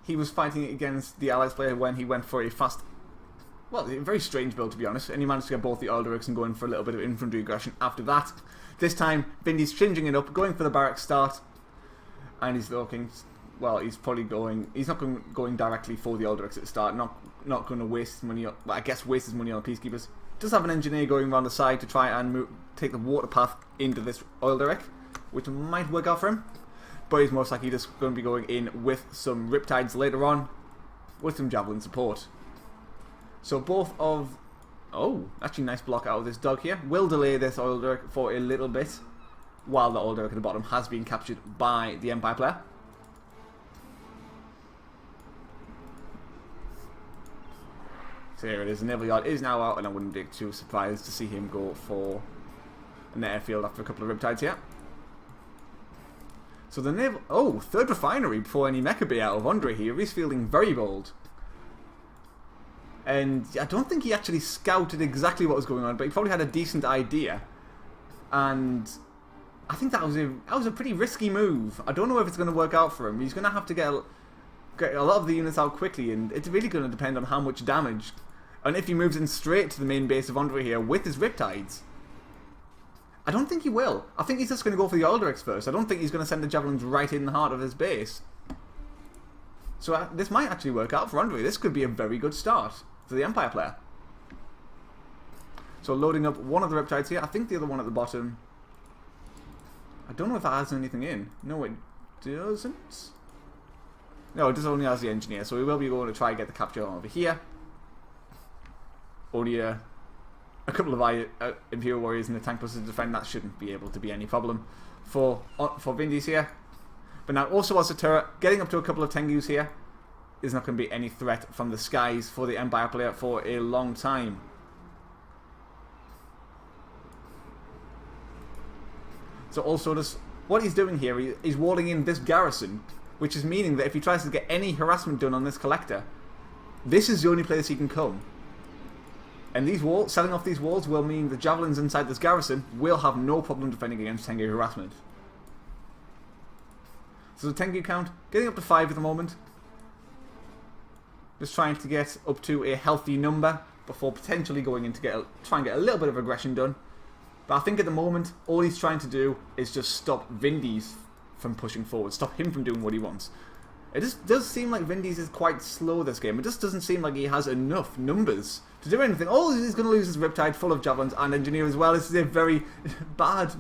He was fighting against the Allies player when he went for a very strange build, to be honest, and he managed to get both the Alderics and go in for a little bit of infantry aggression after that. This time, Vindies changing it up, going for the barrack start, and he's looking, well, he's not going directly for the Alderics at the start, not going to waste money, waste his money on peacekeepers. Does have an engineer going around the side to try and take the water path into this Alderic, which might work out for him, but he's most likely just going to be going in with some Riptides later on, with some Javelin support. So both of... Oh, actually nice block out of this dog here. Will delay this Alderic for a little bit, while the Alderic at the bottom has been captured by the Empire player. So here it is, the Naval Yard is now out, and I wouldn't be too surprised to see him go for an airfield after a couple of Riptides here. So the Naval... Oh, third refinery before any mecha bay out of Andrey here. He's feeling very bold. And I don't think he actually scouted exactly what was going on, but he probably had a decent idea. And I think that was a pretty risky move. I don't know if it's going to work out for him. He's going to have to get a lot of the units out quickly, and it's really going to depend on how much damage. And if he moves in straight to the main base of Andrey here with his Riptides. I don't think he will. I think he's just going to go for the Alderics first. I don't think he's going to send the Javelins right in the heart of his base. So this might actually work out for Andrey. This could be a very good start for the Empire player. So loading up one of the Riptides here. I think the other one at the bottom. I don't know if that has anything in. No, it doesn't. No, it just only has the engineer. So we will be going to try and get the capture over here. Only a couple of Imperial Warriors in the tank plus to defend. That shouldn't be able to be any problem for Vindies here. But now also as a turret, getting up to a couple of Tengus here is not going to be any threat from the skies for the Empire player for a long time. So also, what he's doing here is walling in this garrison, which is meaning that if he tries to get any harassment done on this collector, this is the only place he can come. And these walls, selling off these walls will mean the javelins inside this garrison will have no problem defending against Tengu harassment. So the Tengu count getting up to 5 at the moment. Just trying to get up to a healthy number before potentially going in to try and get a little bit of aggression done. But I think at the moment, all he's trying to do is just stop Vindies from pushing forward, stop him from doing what he wants. It just does seem like Vindies is quite slow this game. It just doesn't seem like he has enough numbers to do anything. Oh, he's going to lose his Riptide full of javelins and engineer as well. This is a very bad...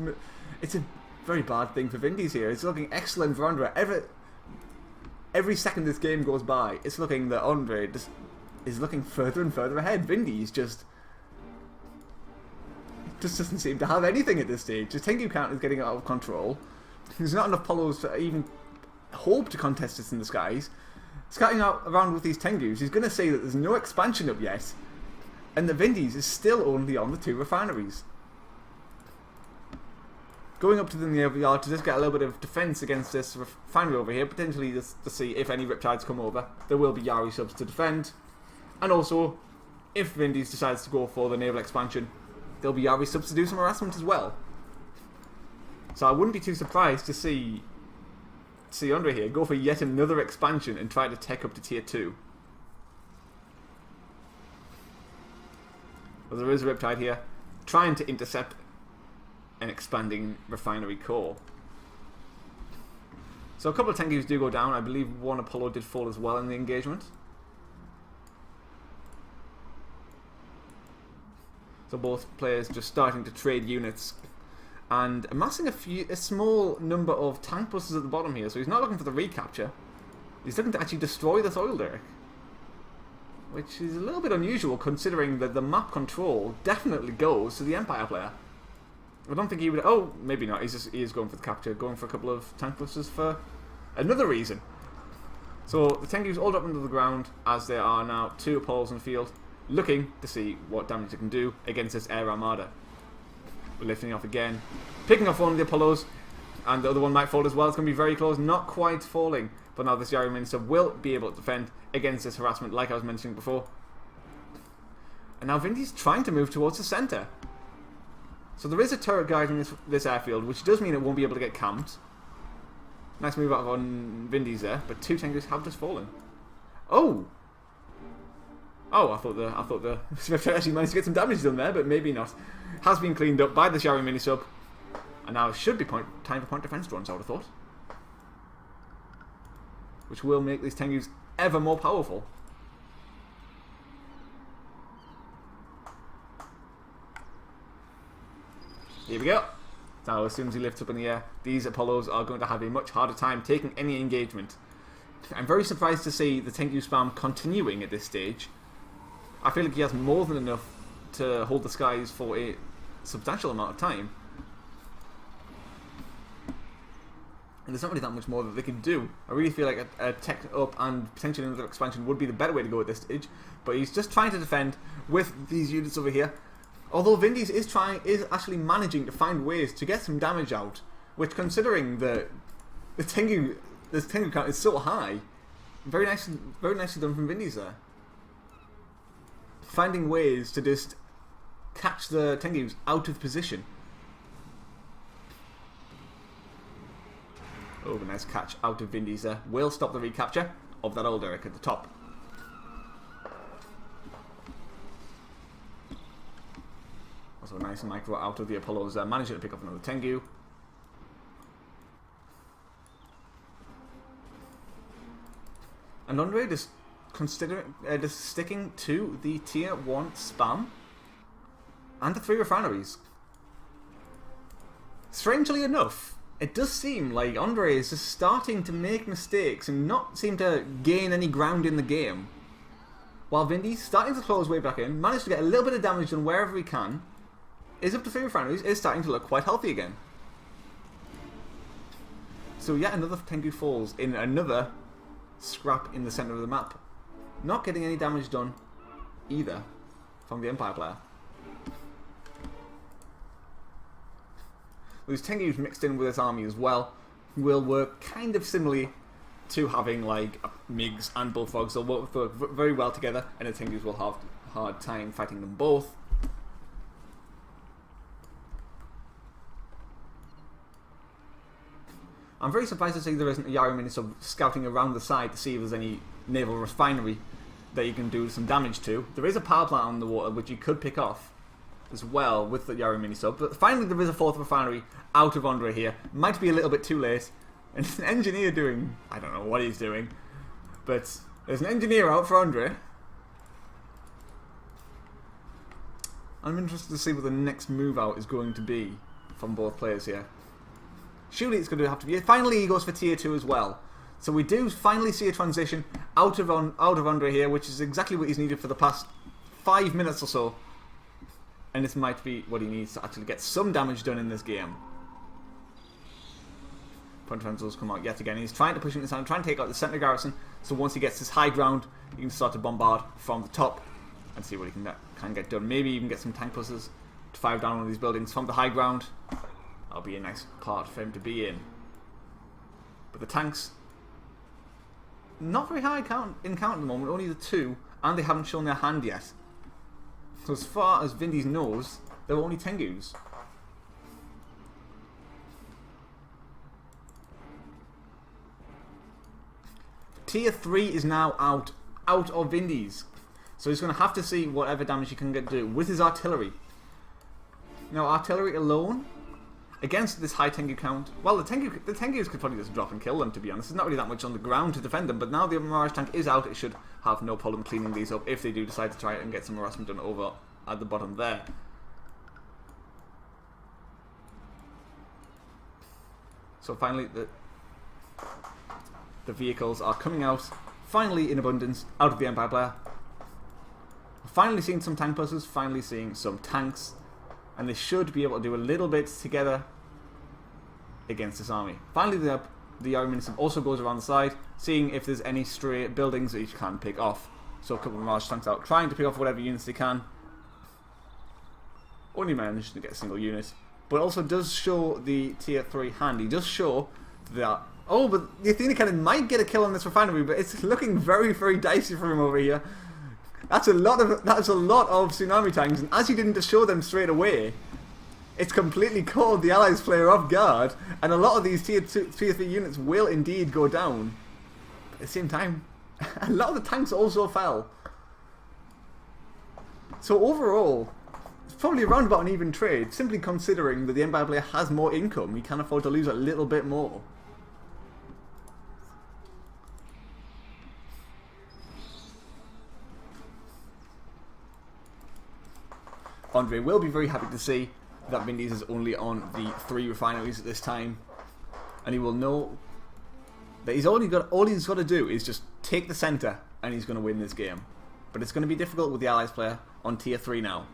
It's a very bad thing for Vindies here. It's looking excellent for Andrey. Every second this game goes by, it's looking that Andrey just is looking further and further ahead. Vindies just doesn't seem to have anything at this stage. The Tengu count is getting out of control. There's not enough Polos to even hope to contest this in the skies. Scouting out around with these Tengus, he's going to say that there's no expansion up yet, and the Vindies is still only on the 2 refineries. Going up to the naval yard to just get a little bit of defence against this refinery over here, potentially just to see if any Riptides come over. There will be Yari subs to defend, and also, if Vindies decides to go for the naval expansion, there'll be Yari subs to do some harassment as well. So I wouldn't be too surprised to see Andrey here go for yet another expansion and try to take up to tier 2. Well, there is a Riptide here, trying to intercept an expanding refinery core. So a couple of Tengus do go down. I believe one Apollo did fall as well in the engagement. So both players just starting to trade units and amassing a small number of tank busters at the bottom here. So he's not looking for the recapture. He's looking to actually destroy this oil derrick, which is a little bit unusual considering that the map control definitely goes to the Empire player. I don't think he would... Oh, maybe not. He is going for the capture, going for a couple of tank busters for another reason. So the Tengus all drop into the ground as there are now 2 Apollos in the field, looking to see what damage they can do against this air armada. We're lifting off again, picking off one of the Apollos, and the other one might fall as well. It's going to be very close, not quite falling, but now this Yari Minister will be able to defend against this harassment, like I was mentioning before. And now Vindi's trying to move towards the centre. So there is a turret guarding this airfield, which does mean it won't be able to get camped. Nice move out on Vindies there, but 2 Tengus have just fallen. Oh! Oh, I thought the Swift actually managed to get some damage done there, but maybe not. Has been cleaned up by the Yari mini sub, and now it should be time for point defense drones, I would have thought, which will make these Tengus ever more powerful. Here we go. Now, as soon as he lifts up in the air, these Apollos are going to have a much harder time taking any engagement. I'm very surprised to see the Tengu spam continuing at this stage. I feel like he has more than enough to hold the skies for a substantial amount of time. And there's not really that much more that they can do. I really feel like a tech up and potentially another expansion would be the better way to go at this stage. But he's just trying to defend with these units over here. Although Vindies is actually managing to find ways to get some damage out, which, considering this Tengu count is so high, very nicely done from Vindies there. Finding ways to just catch the Tengus out of position. Oh, a nice catch out of Vindies there. Will stop the recapture of that old derrick at the top. Also a nice micro out of the Apollos there, managing to pick up another Tengu. And Andrey just sticking to the tier 1 spam and the 3 refineries. Strangely enough, it does seem like Andrey is just starting to make mistakes and not seem to gain any ground in the game. While Vindi's starting to claw his way back in, managed to get a little bit of damage done wherever he can, is up to 3 refineries, is starting to look quite healthy again. So yet another Tengu falls in another scrap in the centre of the map. Not getting any damage done either from the Empire player. with his Tengyus mixed in with his army as well, will work kind of similarly to having like MiGs and Bullfrogs. They'll work very well together, and the Tengyus will have a hard time fighting them both. I'm very surprised to see there isn't a Yari mini-sub scouting around the side to see if there's any naval refinery that you can do some damage to. There is a power plant on the water which you could pick off as well with the Yari mini-sub. But finally there is a 4th refinery out of Andrey here. Might be a little bit too late. And it's an engineer doing... I don't know what he's doing. But there's an engineer out for Andrey. I'm interested to see what the next move out is going to be from both players here. Surely it's going to have to be... Finally he goes for tier 2 as well. So we do finally see a transition out of Andrey here, which is exactly what he's needed for the past 5 minutes or so. And this might be what he needs to actually get some damage done in this game. Point defense come out yet again. He's trying to push into town, trying to take out the center garrison. So once he gets this high ground, he can start to bombard from the top and see what he can get done. Maybe even get some tank pluses to fire down one of these buildings from the high ground. That'll be a nice part for him to be in. But the tanks, not very high in count at the moment, only the 2, and they haven't shown their hand yet. So as far as Vindies knows, there were only Tengyus. Tier 3 is now out of Vindies. So he's going to have to see whatever damage he can get to do with his artillery. Now artillery alone, against this high Tengu count, well, the Tengus could probably just drop and kill them, to be honest. There's not really that much on the ground to defend them, but now the Mirage tank is out, it should have no problem cleaning these up if they do decide to try and get some harassment done over at the bottom there. So finally, the vehicles are coming out, finally in abundance, out of the Empire player. We're finally seeing some tank pluses, finally seeing some tanks. And they should be able to do a little bit together against this army. Finally, the Yari mini-sub also goes around the side, seeing if there's any stray buildings that you can pick off. So a couple of Mirage tanks out, trying to pick off whatever units they can. Only managed to get a single unit. But also does show the tier 3 hand. He does show that... Oh, but the Athena Cannon might get a kill on this refinery, but it's looking very, very dicey for him over here. That's a lot of tsunami tanks, and as he didn't just show them straight away, it's completely caught the Allies player off guard, and a lot of these tier 3 units will indeed go down. But at the same time, a lot of the tanks also fell. So overall, it's probably around about an even trade, simply considering that the Empire player has more income. He can afford to lose a little bit more. Andrey will be very happy to see that Vindies is only on the 3 refineries at this time, and he will know that all he's got to do is just take the center, and he's going to win this game. But it's going to be difficult with the Allies player on tier 3 now.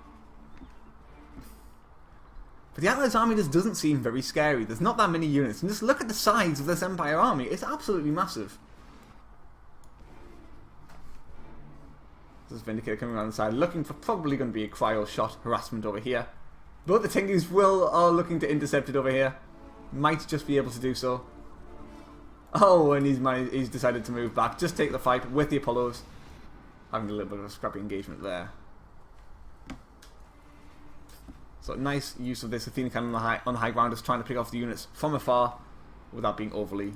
But the Allies army just doesn't seem very scary. There's not that many units, and just look at the size of this Empire army. It's absolutely massive. This is Vindicator coming around the side, looking for probably going to be a cryo shot harassment over here. But the Tengus are looking to intercept it over here. Might just be able to do so. Oh, and he's decided to move back. Just take the fight with the Apollos. Having a little bit of a scrappy engagement there. So nice use of this Athena cannon on the high ground, just trying to pick off the units from afar without being overly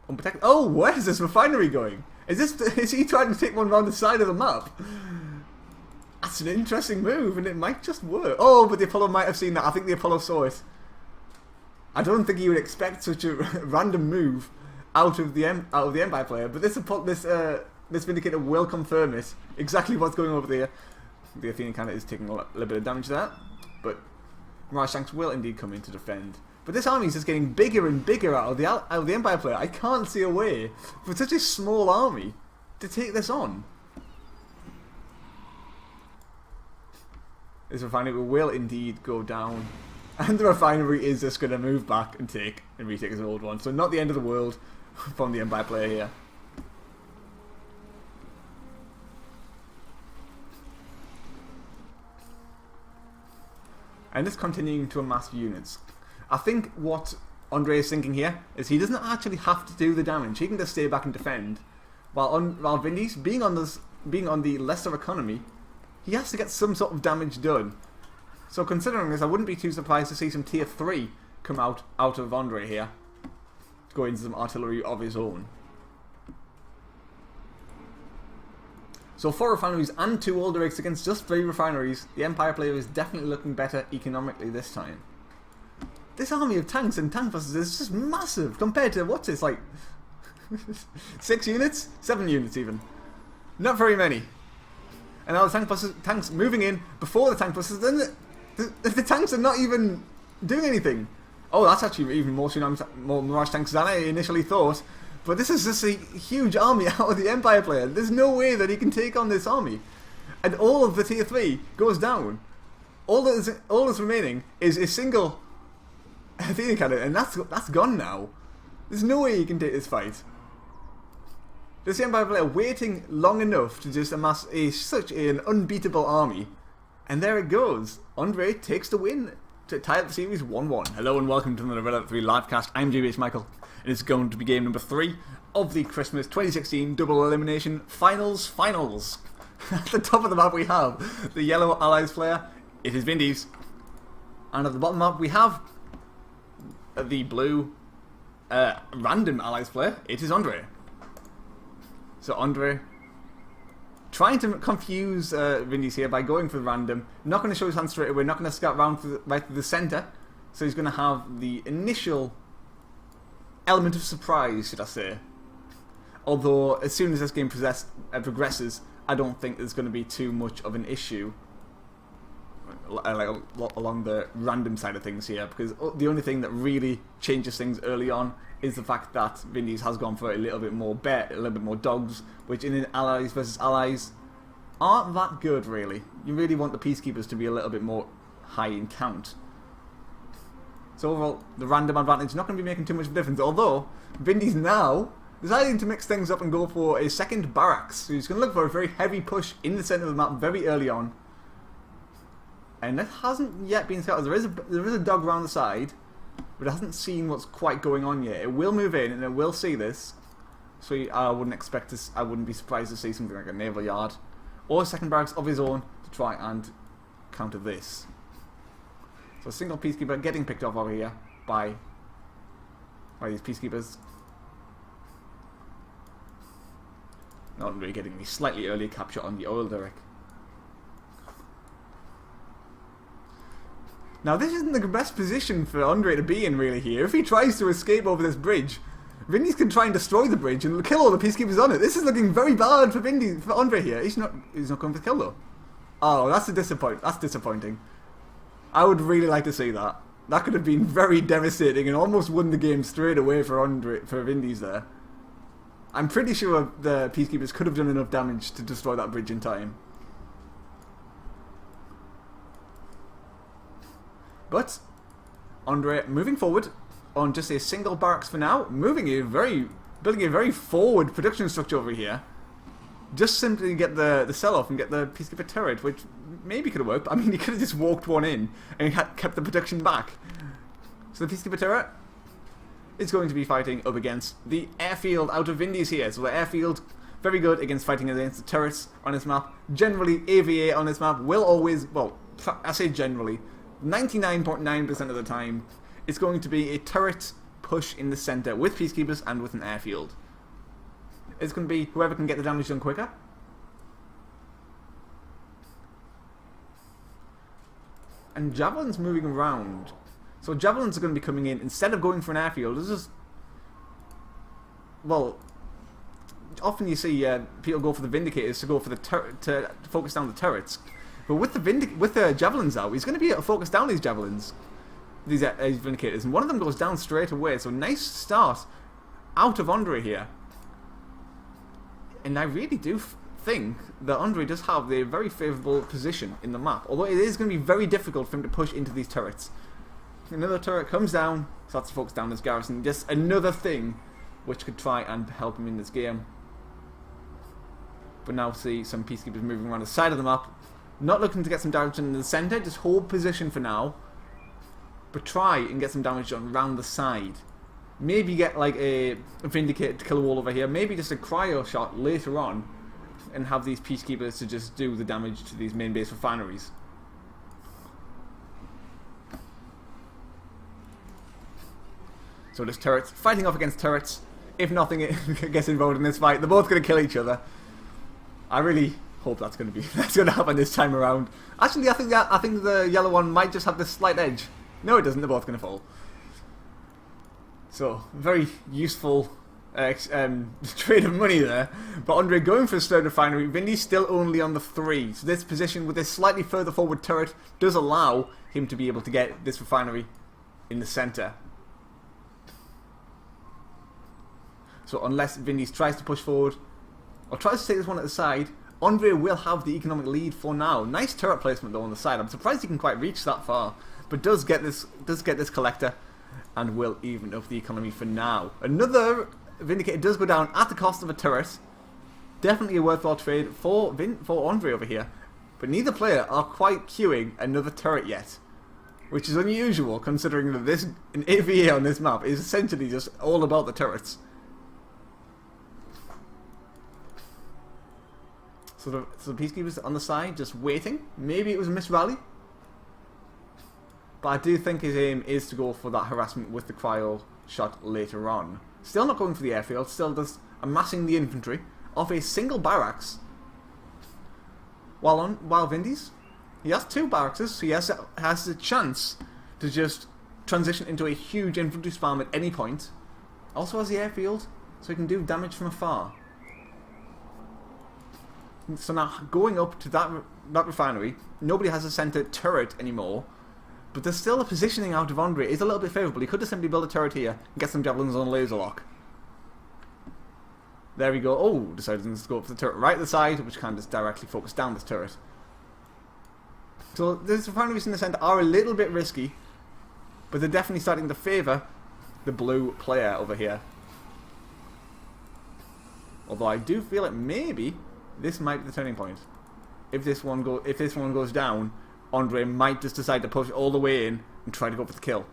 unprotected. Oh, where is this refinery going? Is he trying to take one around the side of the map? That's an interesting move, and it might just work. Oh, but the Apollo might have seen that. I think the Apollo saw it. I don't think he would expect such a random move out of the Empire player, but this Vindicator will confirm it. Exactly what's going over there. The Athena cannon is taking a little bit of damage there, but Mirage tanks will indeed come in to defend. But this army is just getting bigger and bigger out of the Empire player. I can't see a way for such a small army to take this on. This refinery will indeed go down. And the refinery is just going to move back and retake as an old one. So not the end of the world from the Empire player here. and just continuing to amass units. I think what Andrey is thinking here is he doesn't actually have to do the damage. He can just stay back and defend. While Vindies, being on the lesser economy, he has to get some sort of damage done. So considering this, I wouldn't be too surprised to see some tier 3 come out of Andrey here, to go into some artillery of his own. So 4 refineries and 2 older rigs against just 3 refineries. The Empire player is definitely looking better economically this time. This army of tanks and tank buses is just massive compared to, what's this, like 6 units? 7 units even. Not very many. And now the tanks moving in before the tank buses, then the tanks are not even doing anything. Oh, that's actually even more Mirage tanks than I initially thought. But this is just a huge army out of the Empire player. There's no way that he can take on this army. And all of the tier 3 goes down. All that's remaining is a single Athena cannon, and that's gone now. There's no way he can take this fight. This Empire player waiting long enough to just amass such an unbeatable army. And there it goes. Andrey takes the win to tie up the series 1-1. Hello and welcome to another Red Alert 3 livecast. I'm GBH Michael. And it's going to be game number 3 of the Christmas 2016 Double Elimination Finals. At the top of the map we have the yellow Allies player. It is Vindies. And at the bottom map we have the blue random Allies player. It is Andrey. So Andrey trying to confuse Vindies here by going for the random. Not going to show his hand straight away. Not going to scout round right to the centre. So he's going to have the initial element of surprise, should I say. Although, as soon as this game progresses, I don't think there's going to be too much of an issue along the random side of things here, because the only thing that really changes things early on is the fact that Vindies has gone for a little bit more dogs, which in Allies versus Allies aren't that good, really. You really want the Peacekeepers to be a little bit more high in count. So overall, the random advantage is not going to be making too much of a difference, although Vindies now deciding to mix things up and go for a second barracks. So he's going to look for a very heavy push in the centre of the map very early on. And that hasn't yet been scouted. There is a dog around the side, but it hasn't seen what's quite going on yet. It will move in and it will see this. So I wouldn't be surprised to see something like a naval yard or a second barracks of his own to try and counter this. So a single Peacekeeper getting picked off over here by these Peacekeepers. Not really getting the slightly earlier capture on the oil derrick. Now this isn't the best position for Andrey to be in really here. If he tries to escape over this bridge, Vindies can try and destroy the bridge and kill all the Peacekeepers on it. This is looking very bad for Andrey here. He's not going for the kill though. Oh, that's disappointing. I would really like to see that. That could have been very devastating and almost won the game straight away for Vindies there. I'm pretty sure the Peacekeepers could have done enough damage to destroy that bridge in time. But Andrey moving forward on just a single barracks for now, building a very forward production structure over here. Just simply get the sell-off and get the Peacekeeper turret, which maybe could have worked. I mean, he could have just walked one in and kept the production back. So the Peacekeeper turret is going to be fighting up against the airfield out of Vindies here. So the airfield, very good against fighting against the turrets on this map. Generally, AVA on this map will always, well, I say generally, 99.9% of the time, it's going to be a turret push in the centre with Peacekeepers and with an airfield. It's going to be whoever can get the damage done quicker. And Javelins moving around. So Javelins are going to be coming in, instead of going for an airfield, it's just, well, often you see people go for the Vindicators to go for the to focus down the turrets. But with the Javelins out, he's going to be able to focus down these Javelins, these Vindicators, and one of them goes down straight away. So nice start out of Andrey here. And I really do think that Andrey does have a very favourable position in the map, although it is going to be very difficult for him to push into these turrets. Another turret comes down, starts to focus down this garrison. Just another thing which could try and help him in this game. But now see some Peacekeepers moving around the side of the map. Not looking to get some damage in the centre, just hold position for now. but try and get some damage done around the side. Maybe get like a Vindicate to kill a wall over here. Maybe just a cryo shot later on, and have these Peacekeepers to just do the damage to these main base refineries. So there's turrets fighting off against turrets. If nothing gets involved in this fight, they're both going to kill each other. I really hope that's going to happen this time around. Actually, I think the yellow one might just have this slight edge. No, it doesn't. They're both going to fall. So very useful trade of money there. But Andrey going for a third refinery. Vindy's still only on the 3. So this position with this slightly further forward turret does allow him to be able to get this refinery in the center. So unless Vindy's tries to push forward or tries to take this one at the side, Andrey will have the economic lead for now. Nice turret placement though on the side. I'm surprised he can quite reach that far, but does get this collector and will even up the economy for now. Another Vindicator does go down at the cost of a turret. Definitely a worthwhile trade for Andrey over here, but neither player are quite queuing another turret yet, which is unusual considering that an AVA on this map is essentially just all about the turrets. So the Peacekeepers on the side just waiting. Maybe it was a missed rally. But I do think his aim is to go for that harassment with the cryo shot later on. Still not going for the airfield. Still just amassing the infantry off a single barracks. While Vindies, he has 2 barracks, so he has a chance to just transition into a huge infantry spam at any point. Also has the airfield, so he can do damage from afar. So now, going up to that refinery, nobody has a center turret anymore, but there's still a positioning out of Andrey is a little bit favourable. He could just simply build a turret here and get some javelins on laser lock. There we go. Oh, decided to go up to the turret right at the side, which can just directly focus down this turret. So these refineries in the center are a little bit risky, but they're definitely starting to favour the blue player over here. Although I do feel it maybe this might be the turning point. If this one goes down, Andrey might just decide to push all the way in and try to go for the kill.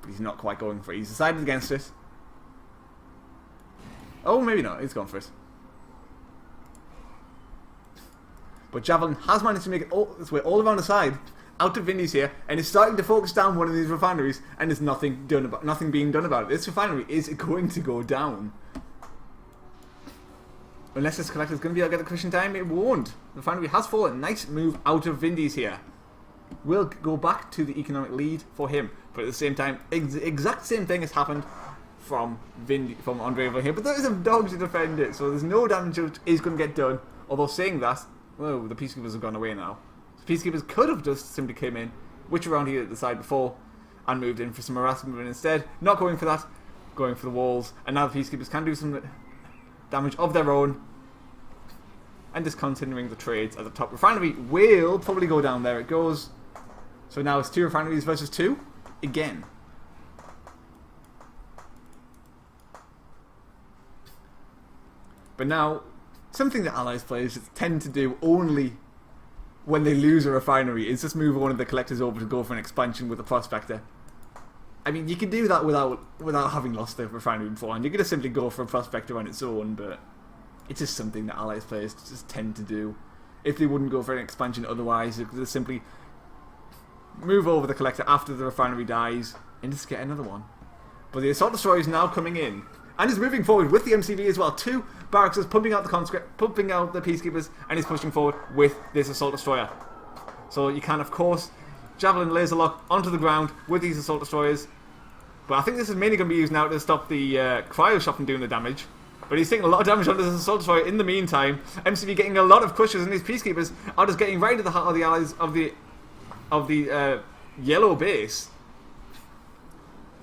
But he's not quite going for it. He's decided against it. Oh, maybe not. He's gone for it. But Javelin has managed to make it all its way all around the side, out to Vindies here, and is starting to focus down one of these refineries, and there's nothing being done about it. This refinery is going to go down. Unless this collector is going to be able to get the cushion time, it won't. The refinery has fallen. Nice move out of Vindies here. Will go back to the economic lead for him. But at the same time, exact same thing has happened from Andrey over here. But there is a dog to defend it, so there's no damage which is going to get done. Although saying that, whoa, the Peacekeepers have gone away now. The Peacekeepers could have just simply came in, which around here at the side before, and moved in for some harassment, but instead, not going for that, going for the walls. And now the Peacekeepers can do some damage of their own, and just continuing the trades at the top. Refinery will probably go down. There it goes. So now it's 2 refineries versus 2 again. But now, something that Allies players tend to do only when they lose a refinery is just move one of the collectors over to go for an expansion with a prospector. I mean, you can do that without having lost the refinery beforehand. You could just simply go for a prospector on its own, but it's just something that Allies players just tend to do. If they wouldn't go for an expansion otherwise, they could just simply move over the collector after the refinery dies and just get another one. But the assault destroyer is now coming in and is moving forward with the MCV as well. 2 barracks pumping out the conscript, pumping out the Peacekeepers, and is pushing forward with this assault destroyer. So you can, of course, javelin laser lock onto the ground with these assault destroyers. But I think this is mainly going to be used now to stop the cryo shot from doing the damage. But he's taking a lot of damage on this assault destroyer in the meantime. MCV getting a lot of crushes, and these Peacekeepers are just getting right to the heart of the allies of the yellow base.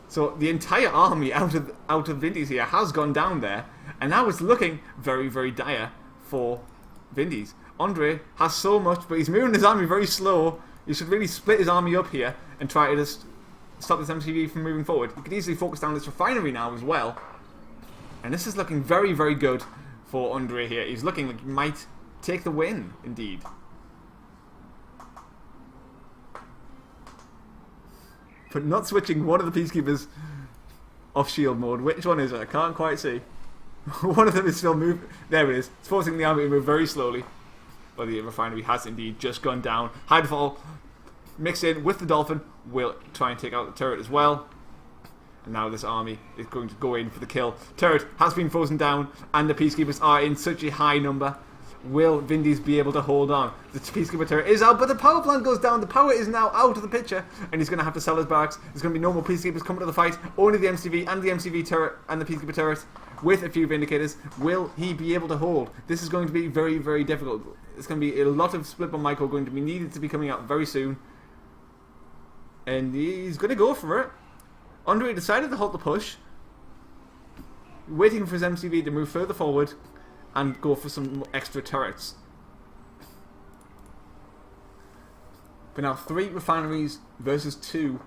So the entire army out of Vindies here has gone down there, and now it's looking very, very dire for Vindies. Andrey has so much, but he's moving his army very slow. You should really split his army up here and try to just stop this MCV from moving forward. You could easily focus down this refinery now as well. And this is looking very, very good for Andrey here. He's looking like he might take the win, indeed. but not switching one of the Peacekeepers off shield mode. Which one is it? I can't quite see. One of them is still moving. There it is. It's forcing the army to move very slowly. But the refinery has indeed just gone down. Hydrofall mixed in with the Dolphin will try and take out the turret as well. And now this army is going to go in for the kill. Turret has been frozen down and the Peacekeepers are in such a high number. Will Vindies be able to hold on? The Peacekeeper turret is out, but the power plant goes down. The power is now out of the picture, and he's going to have to sell his barracks. There's going to be no more Peacekeepers coming to the fight. Only the MCV and the MCV turret and the Peacekeeper turret with a few Vindicators. Will he be able to hold? This is going to be very, very difficult. It's going to be a lot of split bomb micro going to be needed to be coming out very soon. And he's going to go for it. Andrey decided to halt the push, waiting for his MCV to move further forward and go for some extra turrets. But now 3 refineries versus 2.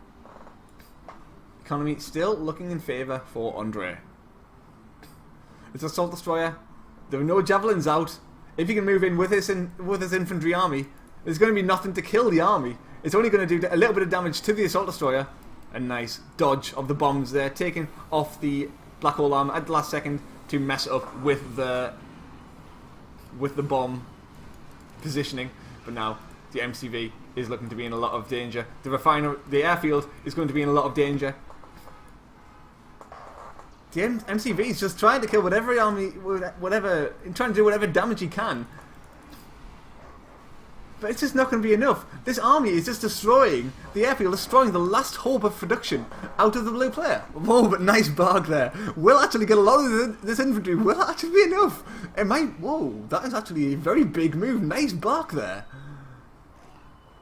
Economy still looking in favour for Andrey. It's an assault destroyer. There are no javelins out. If he can move in with his infantry army, there's going to be nothing to kill the army. It's only going to do a little bit of damage to the assault destroyer. A nice dodge of the bombs there, taking off the black hole armor at the last second to mess up with the bomb positioning. But now the MCV is looking to be in a lot of danger. The airfield is going to be in a lot of danger. The MCV is just trying to kill whatever army, trying to do whatever damage he can. But it's just not going to be enough. This army is just destroying the airfield, destroying the last hope of production out of the blue player. Whoa, but nice bark there. We'll actually get a lot of this infantry. Will actually be enough. It might. Whoa, that is actually a very big move. Nice bark there.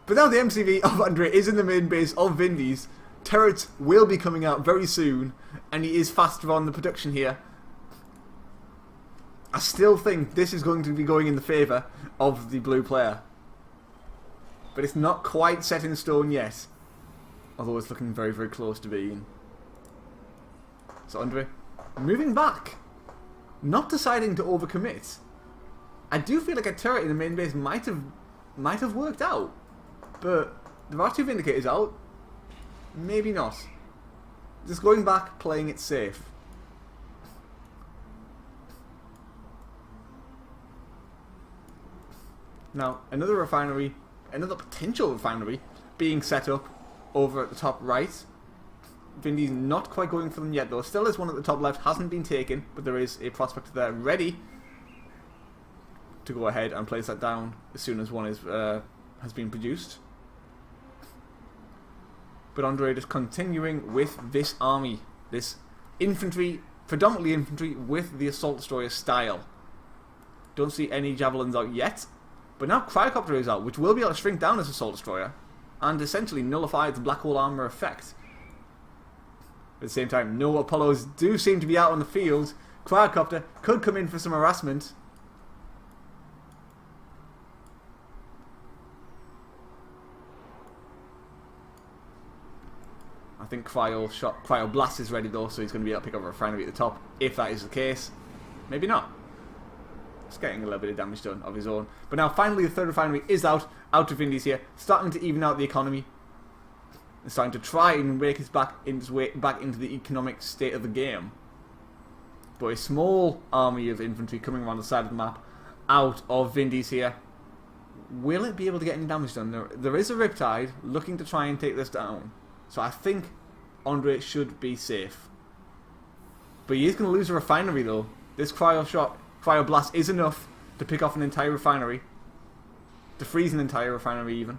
But now the MCV of Andrey is in the main base of Vindies. Turrets will be coming out very soon, and he is faster on the production here. I still think this is going to be going in the favour of the blue player. But it's not quite set in stone yet. Although it's looking very, very close to being. So Andrey, moving back. Not deciding to overcommit. I do feel like a turret in the main base might have worked out. But there are 2 Vindicators out. Maybe not. Just going back, playing it safe. Now, another refinery. Another potential refinery being set up over at the top right. Vindies not quite going for them yet though. Still is one at the top left, hasn't been taken, but there is a prospect there ready to go ahead and place that down as soon as one is has been produced. But Andrey just continuing with this army, this infantry, predominantly infantry with the assault destroyer style. Don't see any javelins out yet. But now Cryocopter is out, which will be able to shrink down this assault destroyer and essentially nullify the black hole armor effect. At the same time, no Apollos do seem to be out on the field. Cryocopter could come in for some harassment. I think Cryo Blast is ready though, so he's going to be able to pick up a refinery at the top. If that is the case, maybe not. Just getting a little bit of damage done of his own. But now finally the 3rd refinery is out of Vindies here, starting to even out the economy. And starting to try and make his way back into the economic state of the game. But a small army of infantry coming around the side of the map out of Vindies here. Will it be able to get any damage done? There is a Riptide looking to try and take this down. So I think Andrey should be safe. But he is going to lose a refinery though. This Cryo Blast is enough to pick off an entire refinery. To freeze an entire refinery even.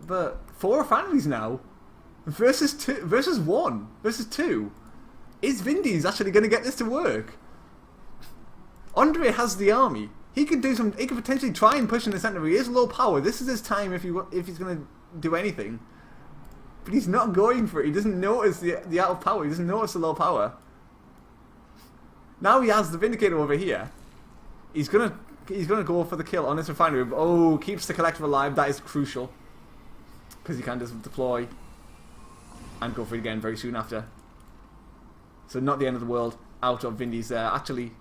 But 4 refineries now versus 2 versus 1 versus 2. Is Vindies actually going to get this to work? Andrey has the army. He could do some. He could potentially try and push in the centre. He is low power. This is his time if he's going to do anything. But he's not going for it. He doesn't notice the out of power. He doesn't notice the low power. Now he has the Vindicator over here. He's gonna go for the kill on this refinery. Oh, keeps the collector alive. That is crucial because he can just deploy and go for it again very soon after. So not the end of the world. Out of Vindies there, actually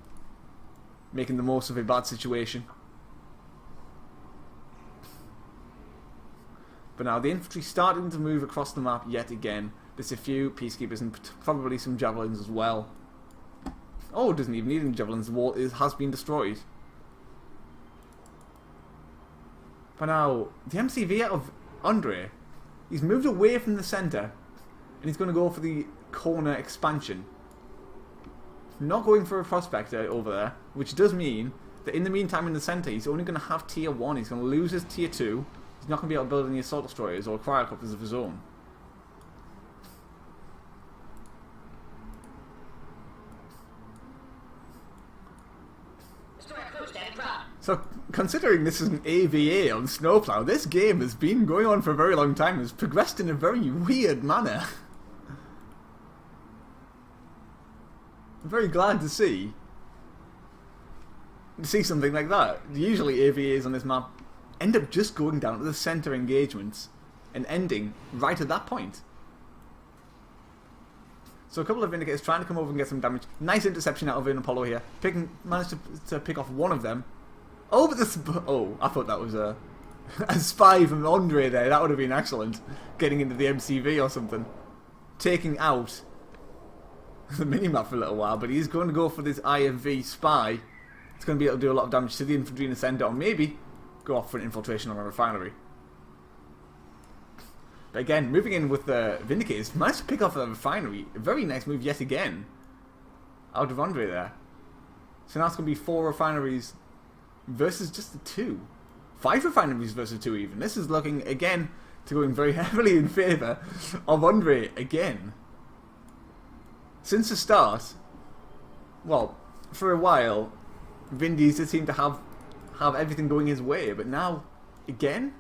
making the most of a bad situation. But now the infantry starting to move across the map yet again. There's a few peacekeepers and probably some javelins as well. Oh, it doesn't even need any javelins. The wall has been destroyed. But now, the MCV of Andrey, he's moved away from the centre. And he's going to go for the corner expansion. Not going for a prospector over there. Which does mean that in the meantime in the centre, he's only going to have tier 1. He's going to lose his tier 2. He's not going to be able to build any assault destroyers or cryocopters of his own. So, considering this is an AVA on Snowplow, this game has been going on for a very long time. It's progressed in a very weird manner. I'm very glad to see something like that. Usually AVAs on this map end up just going down to the centre engagements and ending right at that point. So a couple of Vindicators trying to come over and get some damage. Nice interception out of an Apollo here. Managed to pick off one of them. Oh, but this... Oh, I thought that was a spy from Andrey there. That would have been excellent. Getting into the MCV or something. Taking out the minimap for a little while, but he's going to go for this IFV spy. It's going to be able to do a lot of damage to the infantry in the centre, or maybe go off for an infiltration on a refinery. But again, moving in with the Vindicators, managed to pick off a refinery. A very nice move yet again. Out of Andrey there. So now it's going to be 4 refineries versus just the 2. 5 refineries versus 2 even. This is looking, again, to going very heavily in favour of Andrey again. Since the start, well, for a while, Vindies did seem to have everything going his way, but now, again,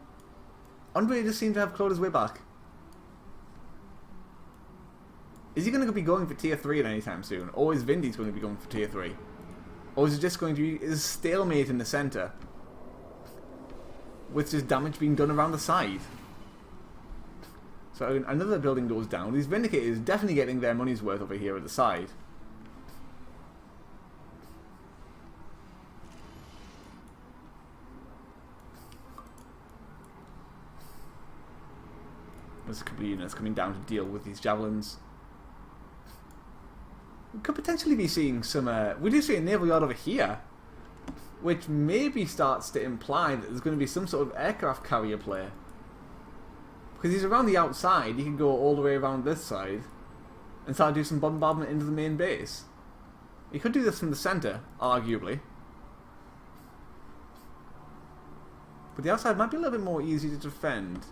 Andrey just seems to have clawed his way back. Is he going to be going for tier 3 at any time soon? Or is Vindies going to be going for tier 3? Or is it just going to be a stalemate in the centre? With just damage being done around the side? So another building goes down. These Vindicators definitely getting their money's worth over here at the side. There's a couple of units coming down to deal with these javelins. We could potentially be seeing some... we do see a naval yard over here, which maybe starts to imply that there's going to be some sort of aircraft carrier play. Because he's around the outside, he can go all the way around this side and start to do some bombardment into the main base. He could do this from the centre, arguably. But the outside might be a little bit more easy to defend.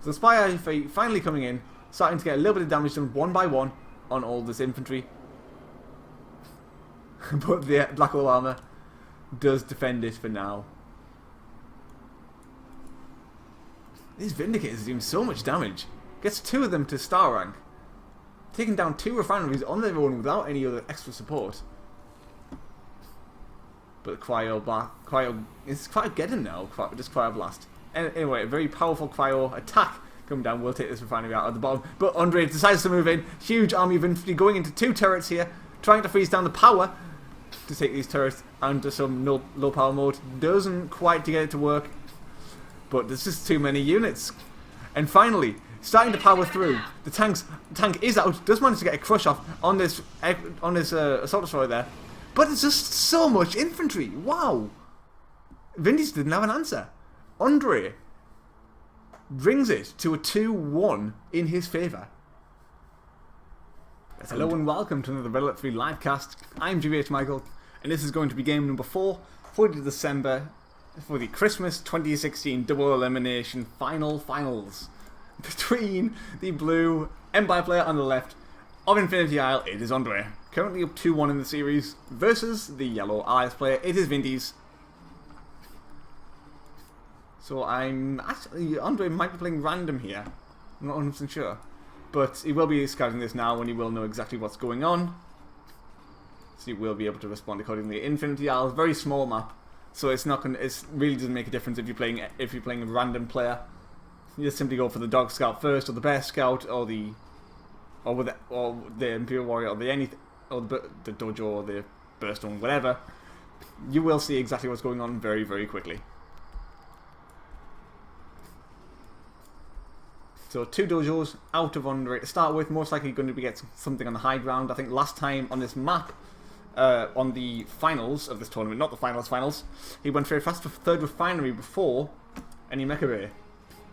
So the spy IFV finally coming in, starting to get a little bit of damage done one by one on all this infantry. But the Black Hole Armour does defend it for now. These Vindicators are doing so much damage. Gets 2 of them to star rank. Taking down 2 refineries on their own without any other extra support. But Cryo is quite getting now, just Cryo Blast. Anyway, a very powerful Cryo attack coming down. We'll take this refinery out at the bottom. But Andrey decides to move in. Huge army of infantry going into 2 turrets here. Trying to freeze down the power to take these turrets under some low power mode. Doesn't quite get it to work. But there's just too many units. And finally, starting to power through. The tank is out. Does manage to get a crush off on this assault destroyer there. But it's just so much infantry. Wow. Vindies didn't have an answer. Andrey brings it to a 2-1 in his favour. Hello and welcome to another Red Alert 3 livecast. I'm GBH Michael, and this is going to be game number 4 for December for the Christmas 2016 Double Elimination finals between the blue Empire player on the left of Infinity Isle. It is Andrey, currently up 2-1 in the series, versus the yellow Allies player. It is Vindies. So I'm actually, Andrey might be playing random here. I'm not 100% sure. But he will be scouting this now and he will know exactly what's going on. So he will be able to respond accordingly. Infinity Isle is a very small map. So it's not gonna, it really doesn't make a difference if you're playing a random player. You just simply go for the dog scout first, or the bear scout, or the Imperial warrior, or the dojo, or the burstone, whatever. You will see exactly what's going on very, very quickly. So 2 dojos out of Andrey to start with. Most likely going to be get something on the high ground. I think last time on this map, on the finals of this tournament, not the finals, he went very fast for 3rd refinery before any Mecha Bay.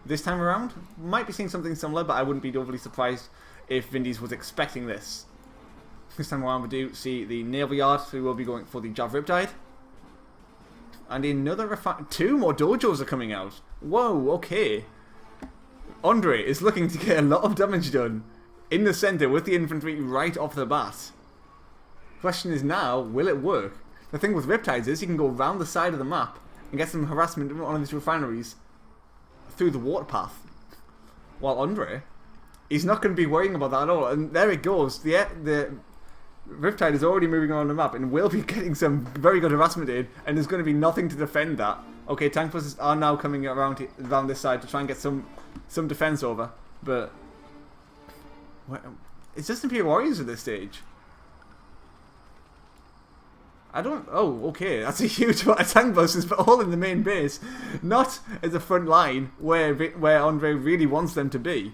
This time around, might be seeing something similar, but I wouldn't be overly surprised if Vindies was expecting this. This time around we do see the Naval Yard, so we will be going for the Jav Riptide. And another 2 more dojos are coming out. Whoa, okay. Andrey is looking to get a lot of damage done in the centre with the infantry right off the bat. Question is now, will it work? The thing with Riptides is you can go around the side of the map and get some harassment in one of these refineries through the water path. While Andrey, he's not going to be worrying about that at all. And there it goes. The Riptide is already moving around the map and will be getting some very good harassment in, and there's going to be nothing to defend that. Okay, tank forces are now coming around this side to try and get some defense over, but it's just Imperial Warriors at this stage. I don't... Oh, okay, that's a huge amount of tank busters, but all in the main base, not at the front line where Andrey really wants them to be.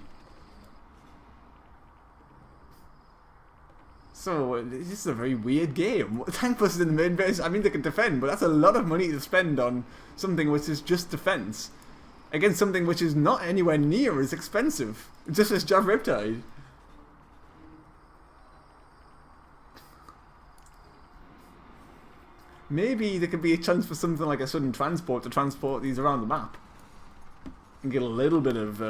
So, this is a very weird game. Tank busters in the main base, I mean they can defend, but that's a lot of money to spend on something which is just defense. Against something which is not anywhere near as expensive. Just as Jav Riptide. Maybe there could be a chance for something like a sudden transport to transport these around the map. And get a little bit of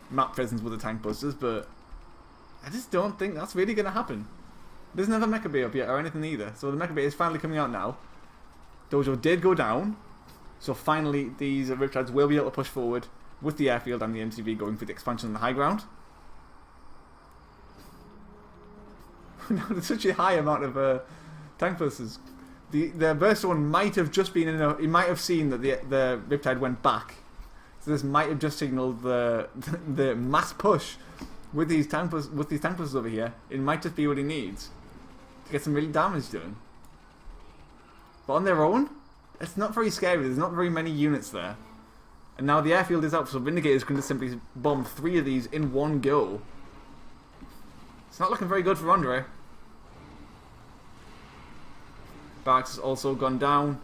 map presence with the tank busters, but I just don't think that's really going to happen. There's never Mecha Bay up yet or anything either. So the Mecha Bay is finally coming out now. Dojo did go down. So finally these Riptides will be able to push forward with the airfield and the MTV going for the expansion on the high ground. Now there's such a high amount of tank busters. The burst one might have just been enough. He might have seen that the Riptide went back. So this might have just signalled the mass push with these tank busters over here. It might just be what he needs to get some really damage done. But on their own, it's not very scary. There's not very many units there. And now the airfield is up, so Vindicator is going to simply bomb 3 of these in one go. It's not looking very good for Andrey. Barracks has also gone down.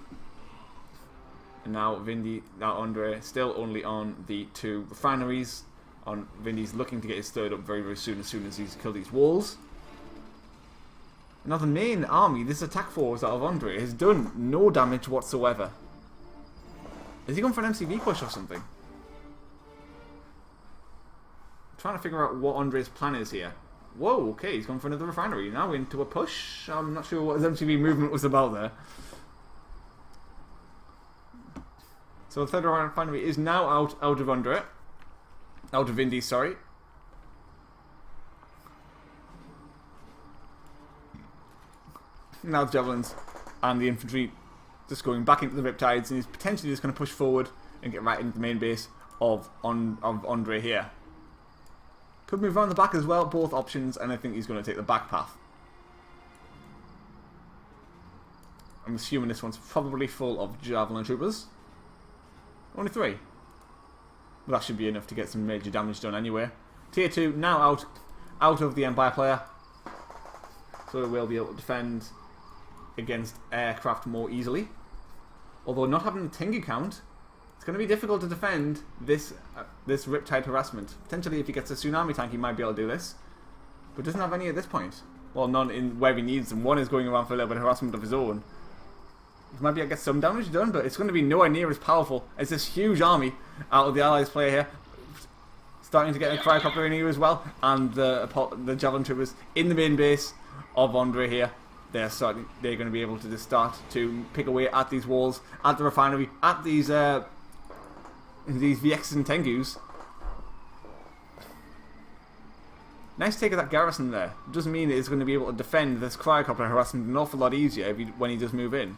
And now Andrey still only on the 2 refineries. Vindy's looking to get his 3rd up very, very soon as he's killed these walls. Now the main army, this attack force out of Andrey, has done no damage whatsoever. Is he going for an MCV push or something? I'm trying to figure out what Andrey's plan is here. Whoa, okay, he's gone for another refinery. Now into a push. I'm not sure what his MCV movement was about there. So the 3rd refinery is now out of Andrey. Out of Vindies, sorry. Now the Javelins and the infantry just going back into the Riptides, and he's potentially just going to push forward and get right into the main base of Andrey here. Could move around the back as well, both options, and I think he's going to take the back path. I'm assuming this one's probably full of Javelin troopers. Only 3. Well, that should be enough to get some major damage done anyway. Tier 2 now out of the Empire player. So we'll be able to defend against aircraft more easily. Although not having the Tengu count, it's going to be difficult to defend this Riptide harassment. Potentially if he gets a Tsunami tank he might be able to do this. But doesn't have any at this point. Well, none in where he needs them. One is going around for a little bit of harassment of his own. He might be able to get some damage done, but it's going to be nowhere near as powerful as this huge army out of the Allies player here. Starting to get a Cryocopter in here as well. And the Javelin troopers in the main base of Andrey here. They're going to be able to just start to pick away at these walls, at the refinery, at these VXs and Tengus. Nice take of that garrison there. It doesn't mean it's going to be able to defend this Cryocopter harassment an awful lot easier when he does move in.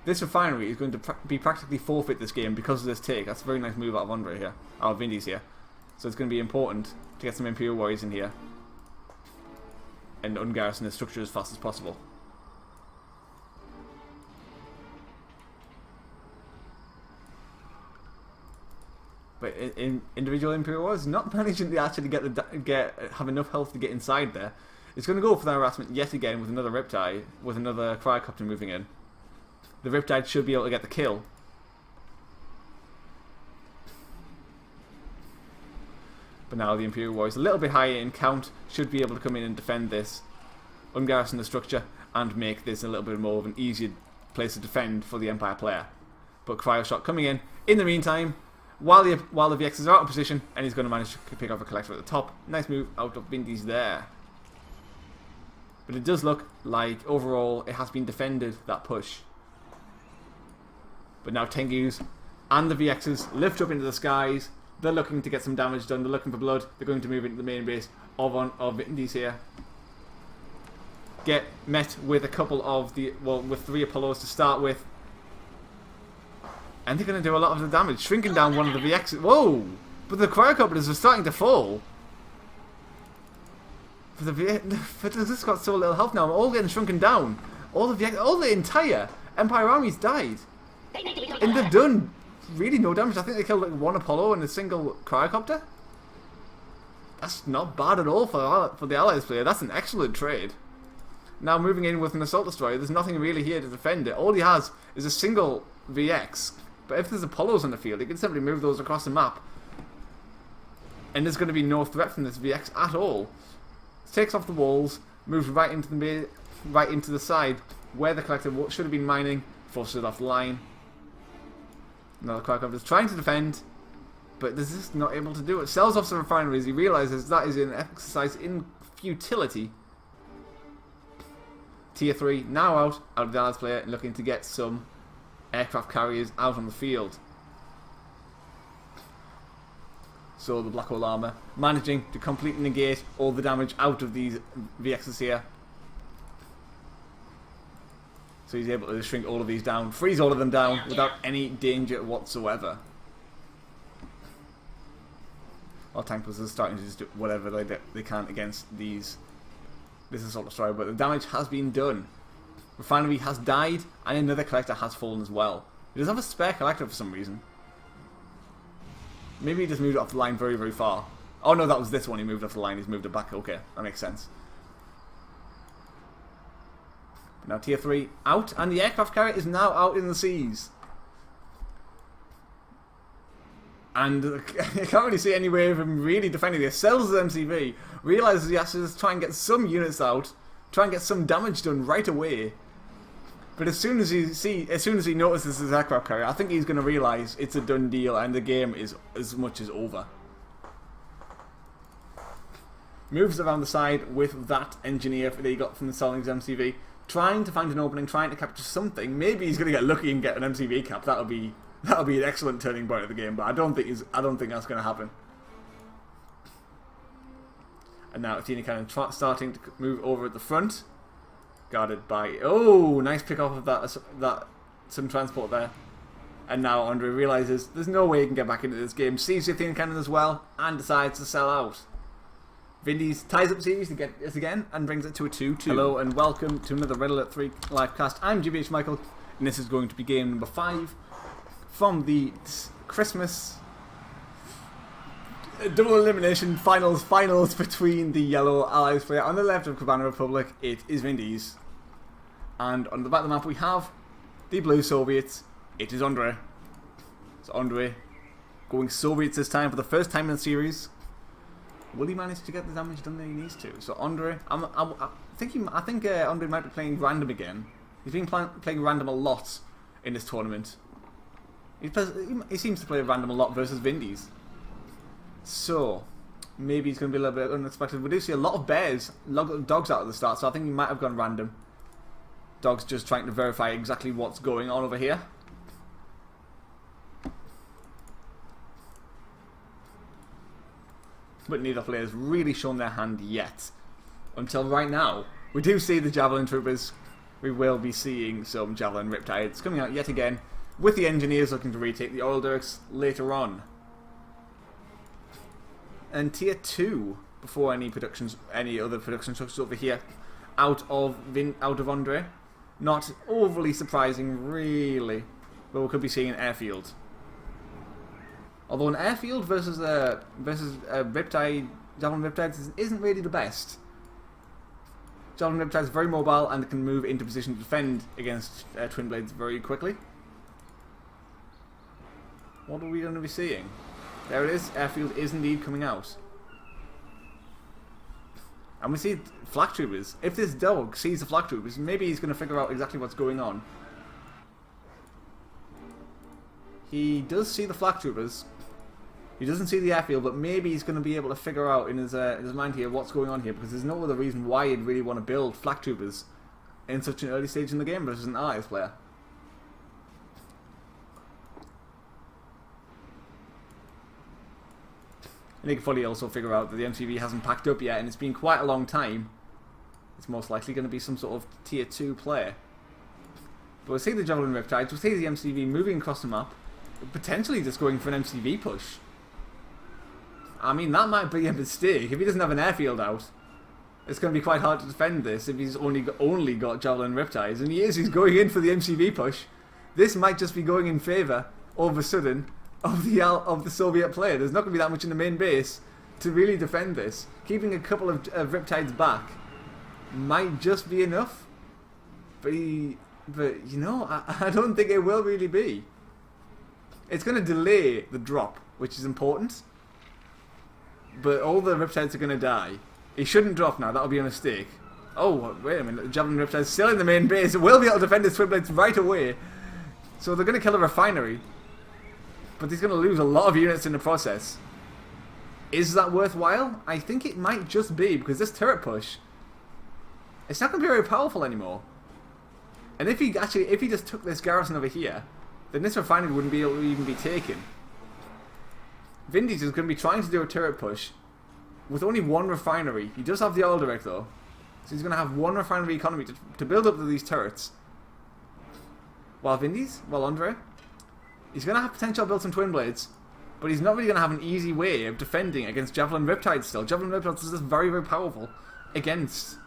This refinery is going to be practically forfeit this game because of this take. That's a very nice move out of Andrey here, out of Vindies here. So it's going to be important to get some Imperial Warriors in here and ungarrison the structure as fast as possible. But in individual Imperial Wars, not managing to actually have enough health to get inside there. It's going to go for the harassment yet again with another Riptide, with another Cryocopter moving in. The Riptide should be able to get the kill. But now the Imperial Warriors, a little bit higher in count, should be able to come in and defend this, ungarrison the structure, and make this a little bit more of an easier place to defend for the Empire player. But Cryo Shot coming in the meantime, while the VXs are out of position, and he's going to manage to pick off a collector at the top. Nice move out of Vindies there. But it does look like, overall, it has been defended, that push. But now Tengus and the VXs lift up into the skies. They're looking to get some damage done. They're looking for blood. They're going to move into the main base of Vindies here. Get met with a couple of with 3 Apollos to start with. And they're going to do a lot of the damage, shrinking down one of the VXs. Whoa! But the Cryocopters are starting to fall. But this got so little health now. All getting shrunken down. All the entire Empire army's died. And they've done really no damage. I think they killed like 1 Apollo and a single Cryocopter. That's not bad at all for the Allies player. That's an excellent trade. Now moving in with an Assault Destroyer, there's nothing really here to defend it. All he has is a single VX. But if there's Apollos on the field, he can simply move those across the map. And there's going to be no threat from this VX at all. Takes off the walls, moves right into the side where the collector should have been mining, forces it off the line. Now the Cryocopter is trying to defend, but is just not able to do it. Sells off some refineries. He realizes that is an exercise in futility. Tier 3 now out of the Allies player, looking to get some aircraft carriers out on the field. So the Black Hole Armor managing to completely negate all the damage out of these VXs here. So he's able to shrink all of these down, freeze all of them down without any danger whatsoever. Our tank was starting to just do whatever they can against this Assault Destroyer, but the damage has been done. Refinery has died, and another collector has fallen as well. He does have a spare collector for some reason. Maybe he just moved it off the line very, very far. Oh no, that was this one he moved off the line. He's moved it back. Okay, that makes sense. But now Tier 3 out, and the aircraft carrier is now out in the seas. And I can't really see any way of him really defending this. Sells his MCV, realises he has to just try and get some units out, try and get some damage done right away. But as soon as he notices his aircraft carrier, I think he's going to realise it's a done deal and the game is as much as over. Moves around the side with that engineer that he got from the selling his MCV, trying to find an opening, trying to capture something. Maybe he's going to get lucky and get an MCV cap. That'll be an excellent turning point of the game. But I don't think that's going to happen. And now Athena Cannon starting to move over at the front. Guarded by... Oh, nice pick off of some transport there. And now Andrey realises there's no way he can get back into this game. Sees the Athena Cannon as well and decides to sell out. Vindies ties up the series again and brings it to a 2-2. Hello and welcome to another Red Alert 3 live cast. I'm GBH Michael and this is going to be game number 5 from the Christmas Double Elimination finals between the Yellow Allies player. On the left of Cabana Republic, it is Vindies. And on the back of the map we have the Blue Soviets. It is Andrey. So Andrey going Soviets this time for the first time in the series. Will he manage to get the damage done that he needs to? So Andrey, I think Andrey might be playing random again. He's been playing random a lot in this tournament. He seems to play random a lot versus Vindies. So, maybe he's going to be a little bit unexpected. We do see a lot of bears, dogs out at the start, so I think he might have gone random. Dogs just trying to verify exactly what's going on over here. But neither player has really shown their hand yet. Until right now. We do see the Javelin Troopers. We will be seeing some Javelin Riptides coming out yet again, with the Engineers looking to retake the Oil Derricks later on. And Tier 2, before any other production structures over here, out of Andrey. Not overly surprising, really, but we could be seeing an airfield. Although an airfield versus a Riptide, Javelin Riptides isn't really the best. Javelin Riptides are very mobile and can move into position to defend against Twin Blades very quickly. What are we going to be seeing? There it is. Airfield is indeed coming out. And we see flak troopers. If this dog sees the flak troopers, maybe he's going to figure out exactly what's going on. He does see the flak troopers. He doesn't see the airfield, but maybe he's going to be able to figure out in his mind here what's going on here, because there's no other reason why he'd really want to build flak troopers in such an early stage in the game versus an allies player. And he can fully also figure out that the MCV hasn't packed up yet, and it's been quite a long time. It's most likely going to be some sort of tier 2 player. But we'll see the Javelin Riptides, we'll see the MCV moving across the map, potentially just going for an MCV push. I mean, that might be a mistake. If he doesn't have an airfield out, it's going to be quite hard to defend this if he's only got Javelin Riptides. And he's going in for the MCV push. This might just be going in favour, all of a sudden, of the Soviet player. There's not going to be that much in the main base to really defend this. Keeping a couple of Riptides back might just be enough. But you know, I don't think it will really be. It's going to delay the drop, which is important. But all the Riptides are going to die. He shouldn't drop now, that would be a mistake. Oh, wait a minute, the Javelin Riptide's still in the main base. It will be able to defend his Twin Blades right away. So they're going to kill a refinery. But he's going to lose a lot of units in the process. Is that worthwhile? I think it might just be, because this turret push, it's not going to be very powerful anymore. And if he just took this garrison over here, then this refinery wouldn't be able to even be taken. Vindies is going to be trying to do a turret push with only one refinery. He does have the oil direct though, so he's going to have one refinery economy to build up to these turrets. While Andrey, he's going to have potential to build some Twin Blades, but he's not really going to have an easy way of defending against Javelin Riptides still. Javelin Riptides is just very, very powerful against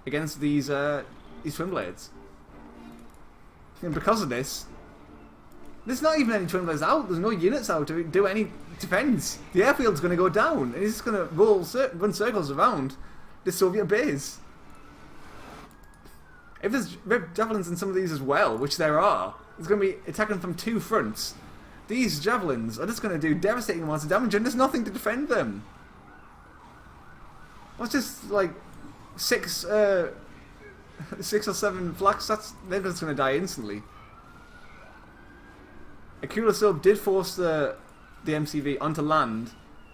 these Twin Blades. And because of this, there's not even any Twin Blades out. There's no units out to do any defense. The airfield's going to go down, and he's just going to run circles around the Soviet base. If there's javelins in some of these as well, which there are, it's going to be attacking from two fronts. These javelins are just going to do devastating amounts of damage, and there's nothing to defend them. What's just like 6 or 7 flaks? They're just going to die instantly. Akula Sub did force the MCV onto land,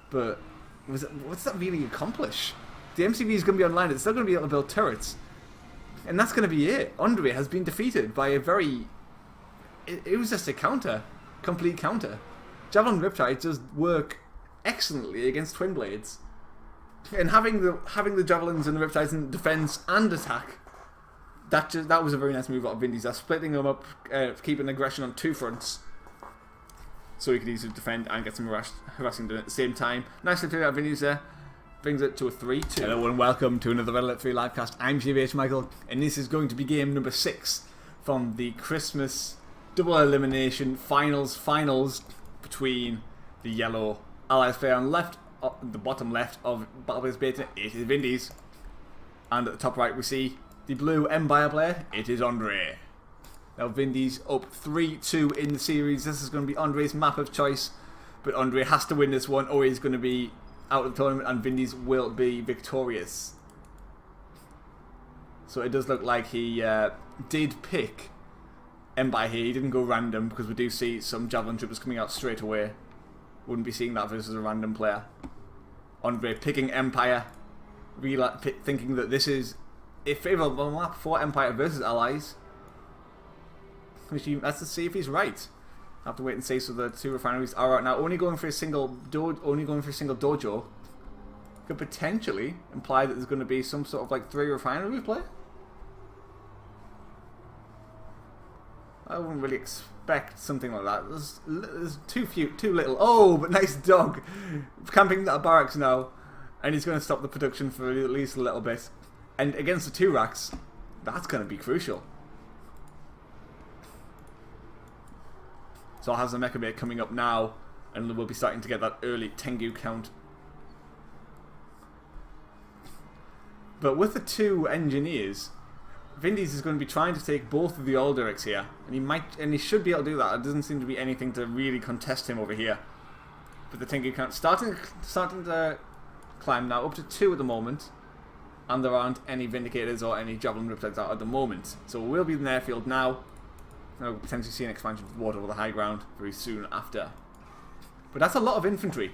but what's that really accomplish? The MCV is going to be on land, it's still going to be able to build turrets. And that's going to be it. Andrey has been defeated by a very... It was just a counter. Complete counter. Javelin Riptide does work excellently against Twin Blades. And having the Javelins and the Riptides in defense and attack, that was a very nice move out of Vindies. That's splitting them up, keeping aggression on two fronts, so he could easily defend and get some harassing done at the same time. Nicely played out Vindies there. Brings it to a 3-2. Hello and welcome to another Red Alert 3 livecast. I'm GVH Michael, and this is going to be game number 6 from the Christmas Double Elimination finals between the yellow Allies player on the bottom left of Battlebase Beta. It is Vindies, and at the top right we see the blue Empire player. It is Andrey. Now Vindies up 3-2 in the series. This is going to be Andrey's map of choice, but Andrey has to win this one or he's going to be out of the tournament and Vindies will be victorious. So it does look like he did pick Empire here. He didn't go random, because we do see some Javelin troopers coming out straight away. Wouldn't be seeing that versus a random player. Andrey picking Empire, thinking that this is a favourable map for Empire versus Allies. Let's just see if he's right. I'll have to wait and see. So the two refineries are out now. Only going for a single dojo could potentially imply that there's going to be some sort of like 3 refinery play. I wouldn't really expect something like that. There's too little. Oh, but nice dog camping that barracks now, and he's going to stop the production for at least a little bit. And against the 2 racks, that's going to be crucial. So it has a mecha bait coming up now, and we'll be starting to get that early Tengu count. But with the 2 engineers, Vindies is going to be trying to take both of the Alderics here, and he should be able to do that. It doesn't seem to be anything to really contest him over here. But the Tengu count starting to climb now, up to 2 at the moment, and there aren't any Vindicators or any Javelin Riptides out at the moment. So we'll be in the airfield now. We'll potentially see an expansion of water over the high ground very soon after. But that's a lot of infantry.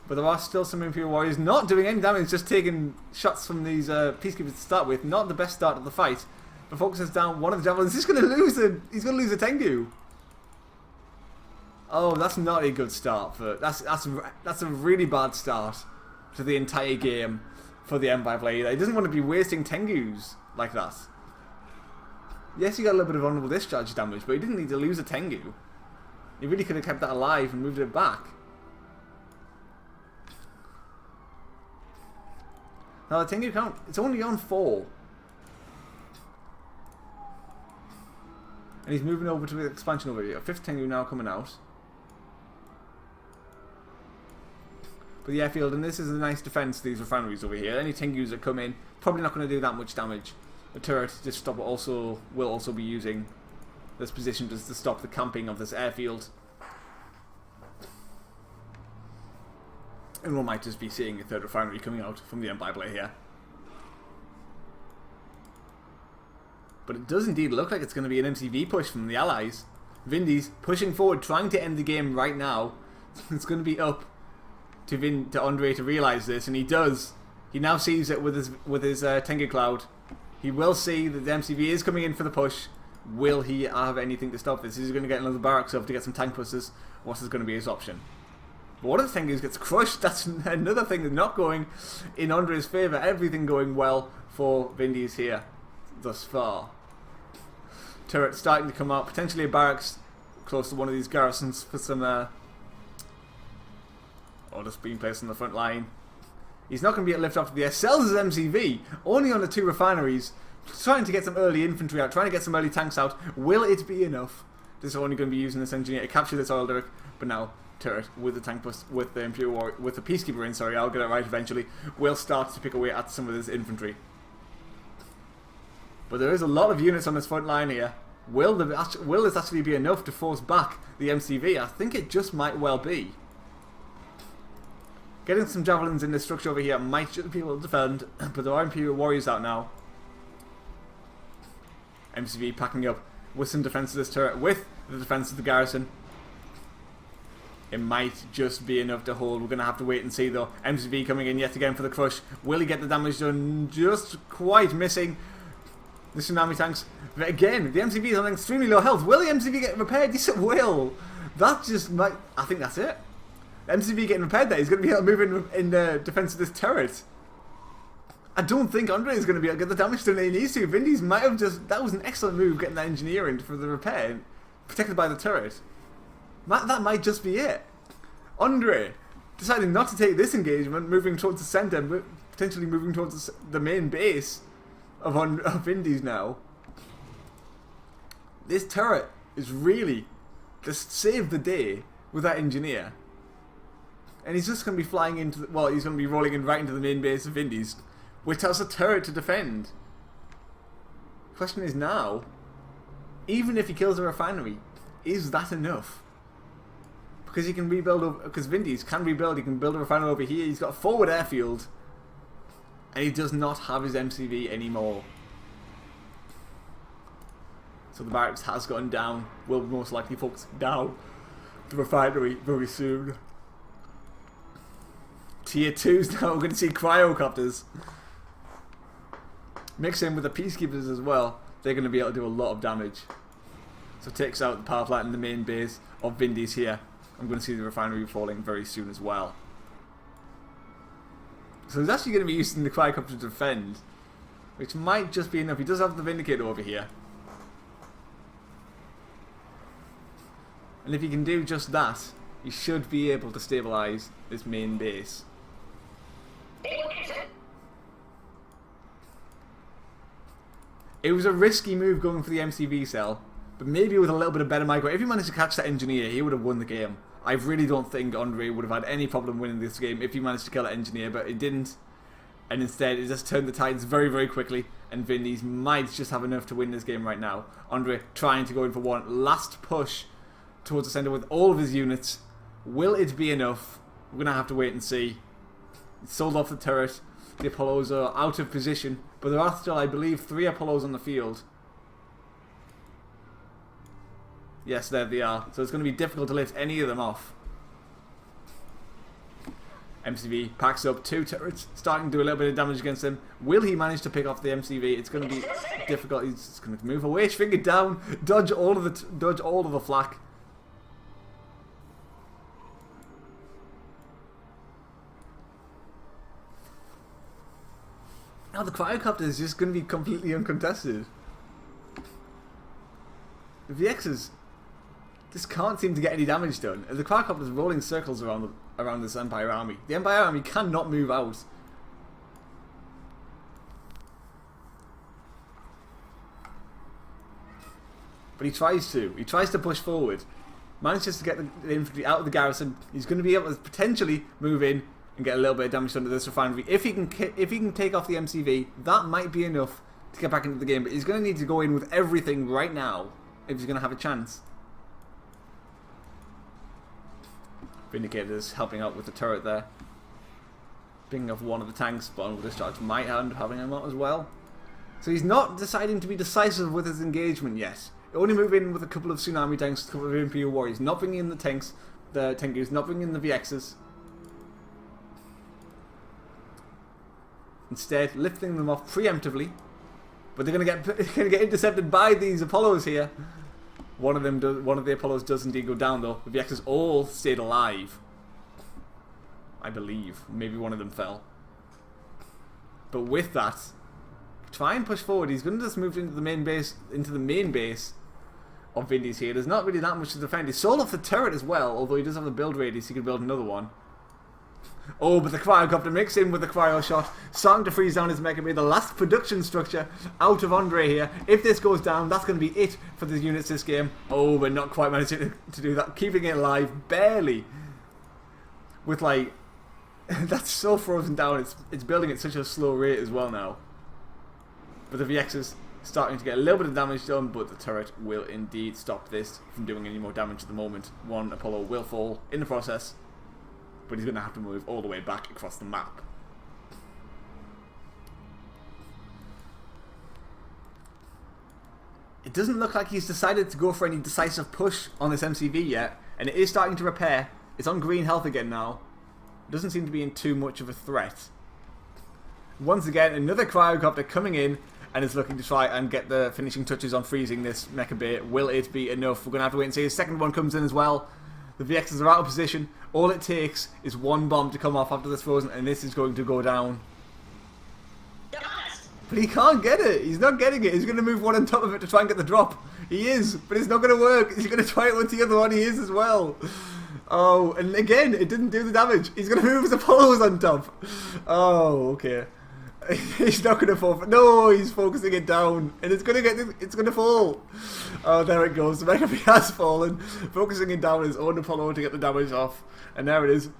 But there are still some Imperial Warriors not doing any damage, just taking shots from these Peacekeepers to start with. Not the best start of the fight. But focuses down one of the Javelins. He's going to lose a Tengu. Oh, that's not a good start. That's a really bad start to the entire game for the Empire player. He doesn't want to be wasting Tengus like that. Yes, he got a little bit of honourable discharge damage, but he didn't need to lose a Tengu. He really could have kept that alive and moved it back. Now the Tengu count, it's only on 4. And he's moving over to the expansion over here. 5th Tengu now coming out. But the airfield, and this is a nice defense to these refineries over here. Any Tengus that come in, probably not going to do that much damage. The turret just will also be using this position just to stop the camping of this airfield. And we might just be seeing a 3rd refinery coming out from the Empire player here. But it does indeed look like it's going to be an MCV push from the Allies. Vindies pushing forward, trying to end the game right now. It's going to be up to Andrey to realise this, and he does. He now sees it with his Tengu Cloud. He will see that the MCV is coming in for the push. Will he have anything to stop this? Is he going to get another barracks up to get some tank pushes? What is going to be his option? But one of the Tengus gets crushed. That's another thing that's not going in Andrey's favour. Everything going well for Vindies here thus far. Turret starting to come out. Potentially a barracks close to one of these garrisons for some... or just being placed on the front line. He's not going to be able to lift off to the air. Sells his MCV. Only on the 2 refineries. Trying to get some early infantry out. Trying to get some early tanks out. Will it be enough? This is only going to be using this engineer to capture this oil derrick. But now... Turret with the tank bus, with the Imperial Warrior, with the Peacekeeper in, sorry, I'll get it right eventually, will start to pick away at some of this infantry. But there is a lot of units on this front line here. Will this actually be enough to force back the MCV? I think it just might well be. Getting some Javelins in this structure over here might just be able to defend, but there are Imperial Warriors out now. MCV packing up with some defense of this turret, with the defense of the garrison. It might just be enough to hold. We're going to have to wait and see though. MCV coming in yet again for the crush. Will he get the damage done? Just quite missing. The tsunami tanks. But again, the MCV is on extremely low health. Will the MCV get repaired? Yes, it will. That just might... I think that's it. MCV getting repaired there. He's going to be able to move in defense of this turret. I don't think Andrey is going to be able to get the damage done that he needs to. Vindies might have just... That was an excellent move, getting that engineer in for the repair. Protected by the turret. That might just be it. Andrey deciding not to take this engagement, moving towards the centre, potentially moving towards the main base of Vindies now. This turret is really just saved the day with that engineer. And he's just going to be flying into well, he's going to be rolling in right into the main base of Vindies, which has a turret to defend. The question is now, even if he kills a refinery, is that enough? Because he can rebuild, because Vindies can rebuild, he can build a refinery over here, he's got a forward airfield, and he does not have his MCV anymore. So the barracks has gone down, will most likely focus down the refinery very soon. Tier 2's now, we're going to see cryocopters. Mix in with the Peacekeepers as well, they're going to be able to do a lot of damage. So it takes out the power plant and the main base of Vindies here. I'm going to see the refinery falling very soon as well. So he's actually going to be using the Cryocopter to defend, which might just be enough. He does have the Vindicator over here. And if he can do just that, he should be able to stabilise this main base. It was a risky move going for the MCV cell, But maybe with a little bit of better micro. If he managed to catch that engineer, he would have won the game. I really don't think Andrey would have had any problem winning this game if he managed to kill that engineer, but he didn't. And instead, it just turned the tides very, very quickly. And Vindies might just have enough to win this game right now. Andrey trying to go in for one last push towards the centre with all of his units. Will it be enough? We're going to have to wait and see. It's sold off the turret. The Apollos are out of position. But there are still, I believe, 3 Apollos on the field. Yes, there they are. So it's going to be difficult to lift any of them off. MCV packs up 2 turrets, starting to do a little bit of damage against them. Will he manage to pick off the MCV? It's going to be difficult. He's just going to move away, finger down, dodge all of the flak. Now the Cryocopter is just going to be completely uncontested. The VXs just can't seem to get any damage done. The Cryocopter is rolling circles around this Empire army. The Empire army cannot move out. But he tries to. He tries to push forward. Manages to get the infantry out of the garrison. He's going to be able to potentially move in and get a little bit of damage done to this refinery. If he can take off the MCV, that might be enough to get back into the game. But he's going to need to go in with everything right now if he's going to have a chance. Vindicators helping out with the turret there. Picking off one of the tanks, but on discharge might end up having him out as well. So he's not deciding to be decisive with his engagement yet. Only move in with a couple of tsunami tanks, a couple of Imperial warriors, not bringing in the tanks, the Tengus, not bringing in the VXs. Instead, lifting them off preemptively. But they're going to get intercepted by these Apollos here. One of the Apollos does indeed go down though. The VXs all stayed alive. I believe. Maybe one of them fell. But with that, try and push forward. He's going to just move into the main base of Vindies here. There's not really that much to defend. He sold off the turret as well, although he does have the build radius, he could build another one. Oh, but the Cryocopter mixed in with the Cryo shot, starting to freeze down his Mecha Bay, the last production structure out of Andrey here. If this goes down, that's going to be it for the units this game. Oh, but not quite managing to do that, keeping it alive, barely. With like, that's so frozen down, it's building at such a slow rate as well now. But the VXs starting to get a little bit of damage done, but the turret will indeed stop this from doing any more damage at the moment. One Apollo will fall in the process. But he's going to have to move all the way back across the map. It doesn't look like he's decided to go for any decisive push on this MCV yet. And it is starting to repair. It's on green health again now. It doesn't seem to be in too much of a threat. Once again, another Cryocopter coming in. And is looking to try and get the finishing touches on freezing this Mecha Bay. Will it be enough? We're going to have to wait and see. His second one comes in as well. The VXs are out of position. All it takes is one bomb to come off after this frozen, and this is going to go down. But he can't get it. He's not getting it. He's going to move one on top of it to try and get the drop. He is, but it's not going to work. He's going to try it with the other one. He is as well. Oh, and again, it didn't do the damage. He's going to move his Apollos on top. Oh, okay. He's not going to fall. No, he's focusing it down, and it's going to fall. Oh, there it goes. The Mecha Bay has fallen, focusing it down his own Apollo to get the damage off, and there it is.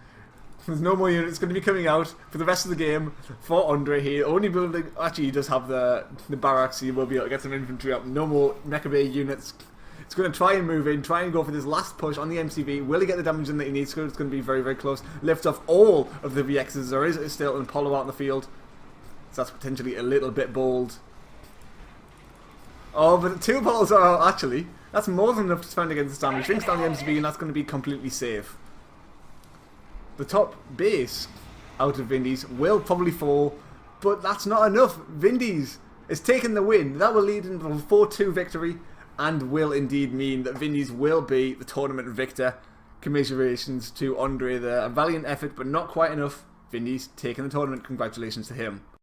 There's no more units going to be coming out for the rest of the game for Andrey here. Only building. Actually, he does have the barracks, so he will be able to get some infantry up. No more Mecha Bay units. It's going to try and move in, try and go for this last push on the MCV. Will he get the damage in that he needs? It's going to be very, very close. Lift off all of the VXs. There is still an Apollo out in the field. So that's potentially a little bit bold. Oh, but 2 Apollos are out, actually. That's more than enough to spend against the Stanley. Shrinks down the MCV, and that's going to be completely safe. The top base out of Vindies will probably fall, but that's not enough. Vindies has taken the win. That will lead into a 4-2 victory, and will indeed mean that Vindies will be the tournament victor. Commiserations to Andrey there. A valiant effort, but not quite enough. Vindies taking the tournament. Congratulations to him.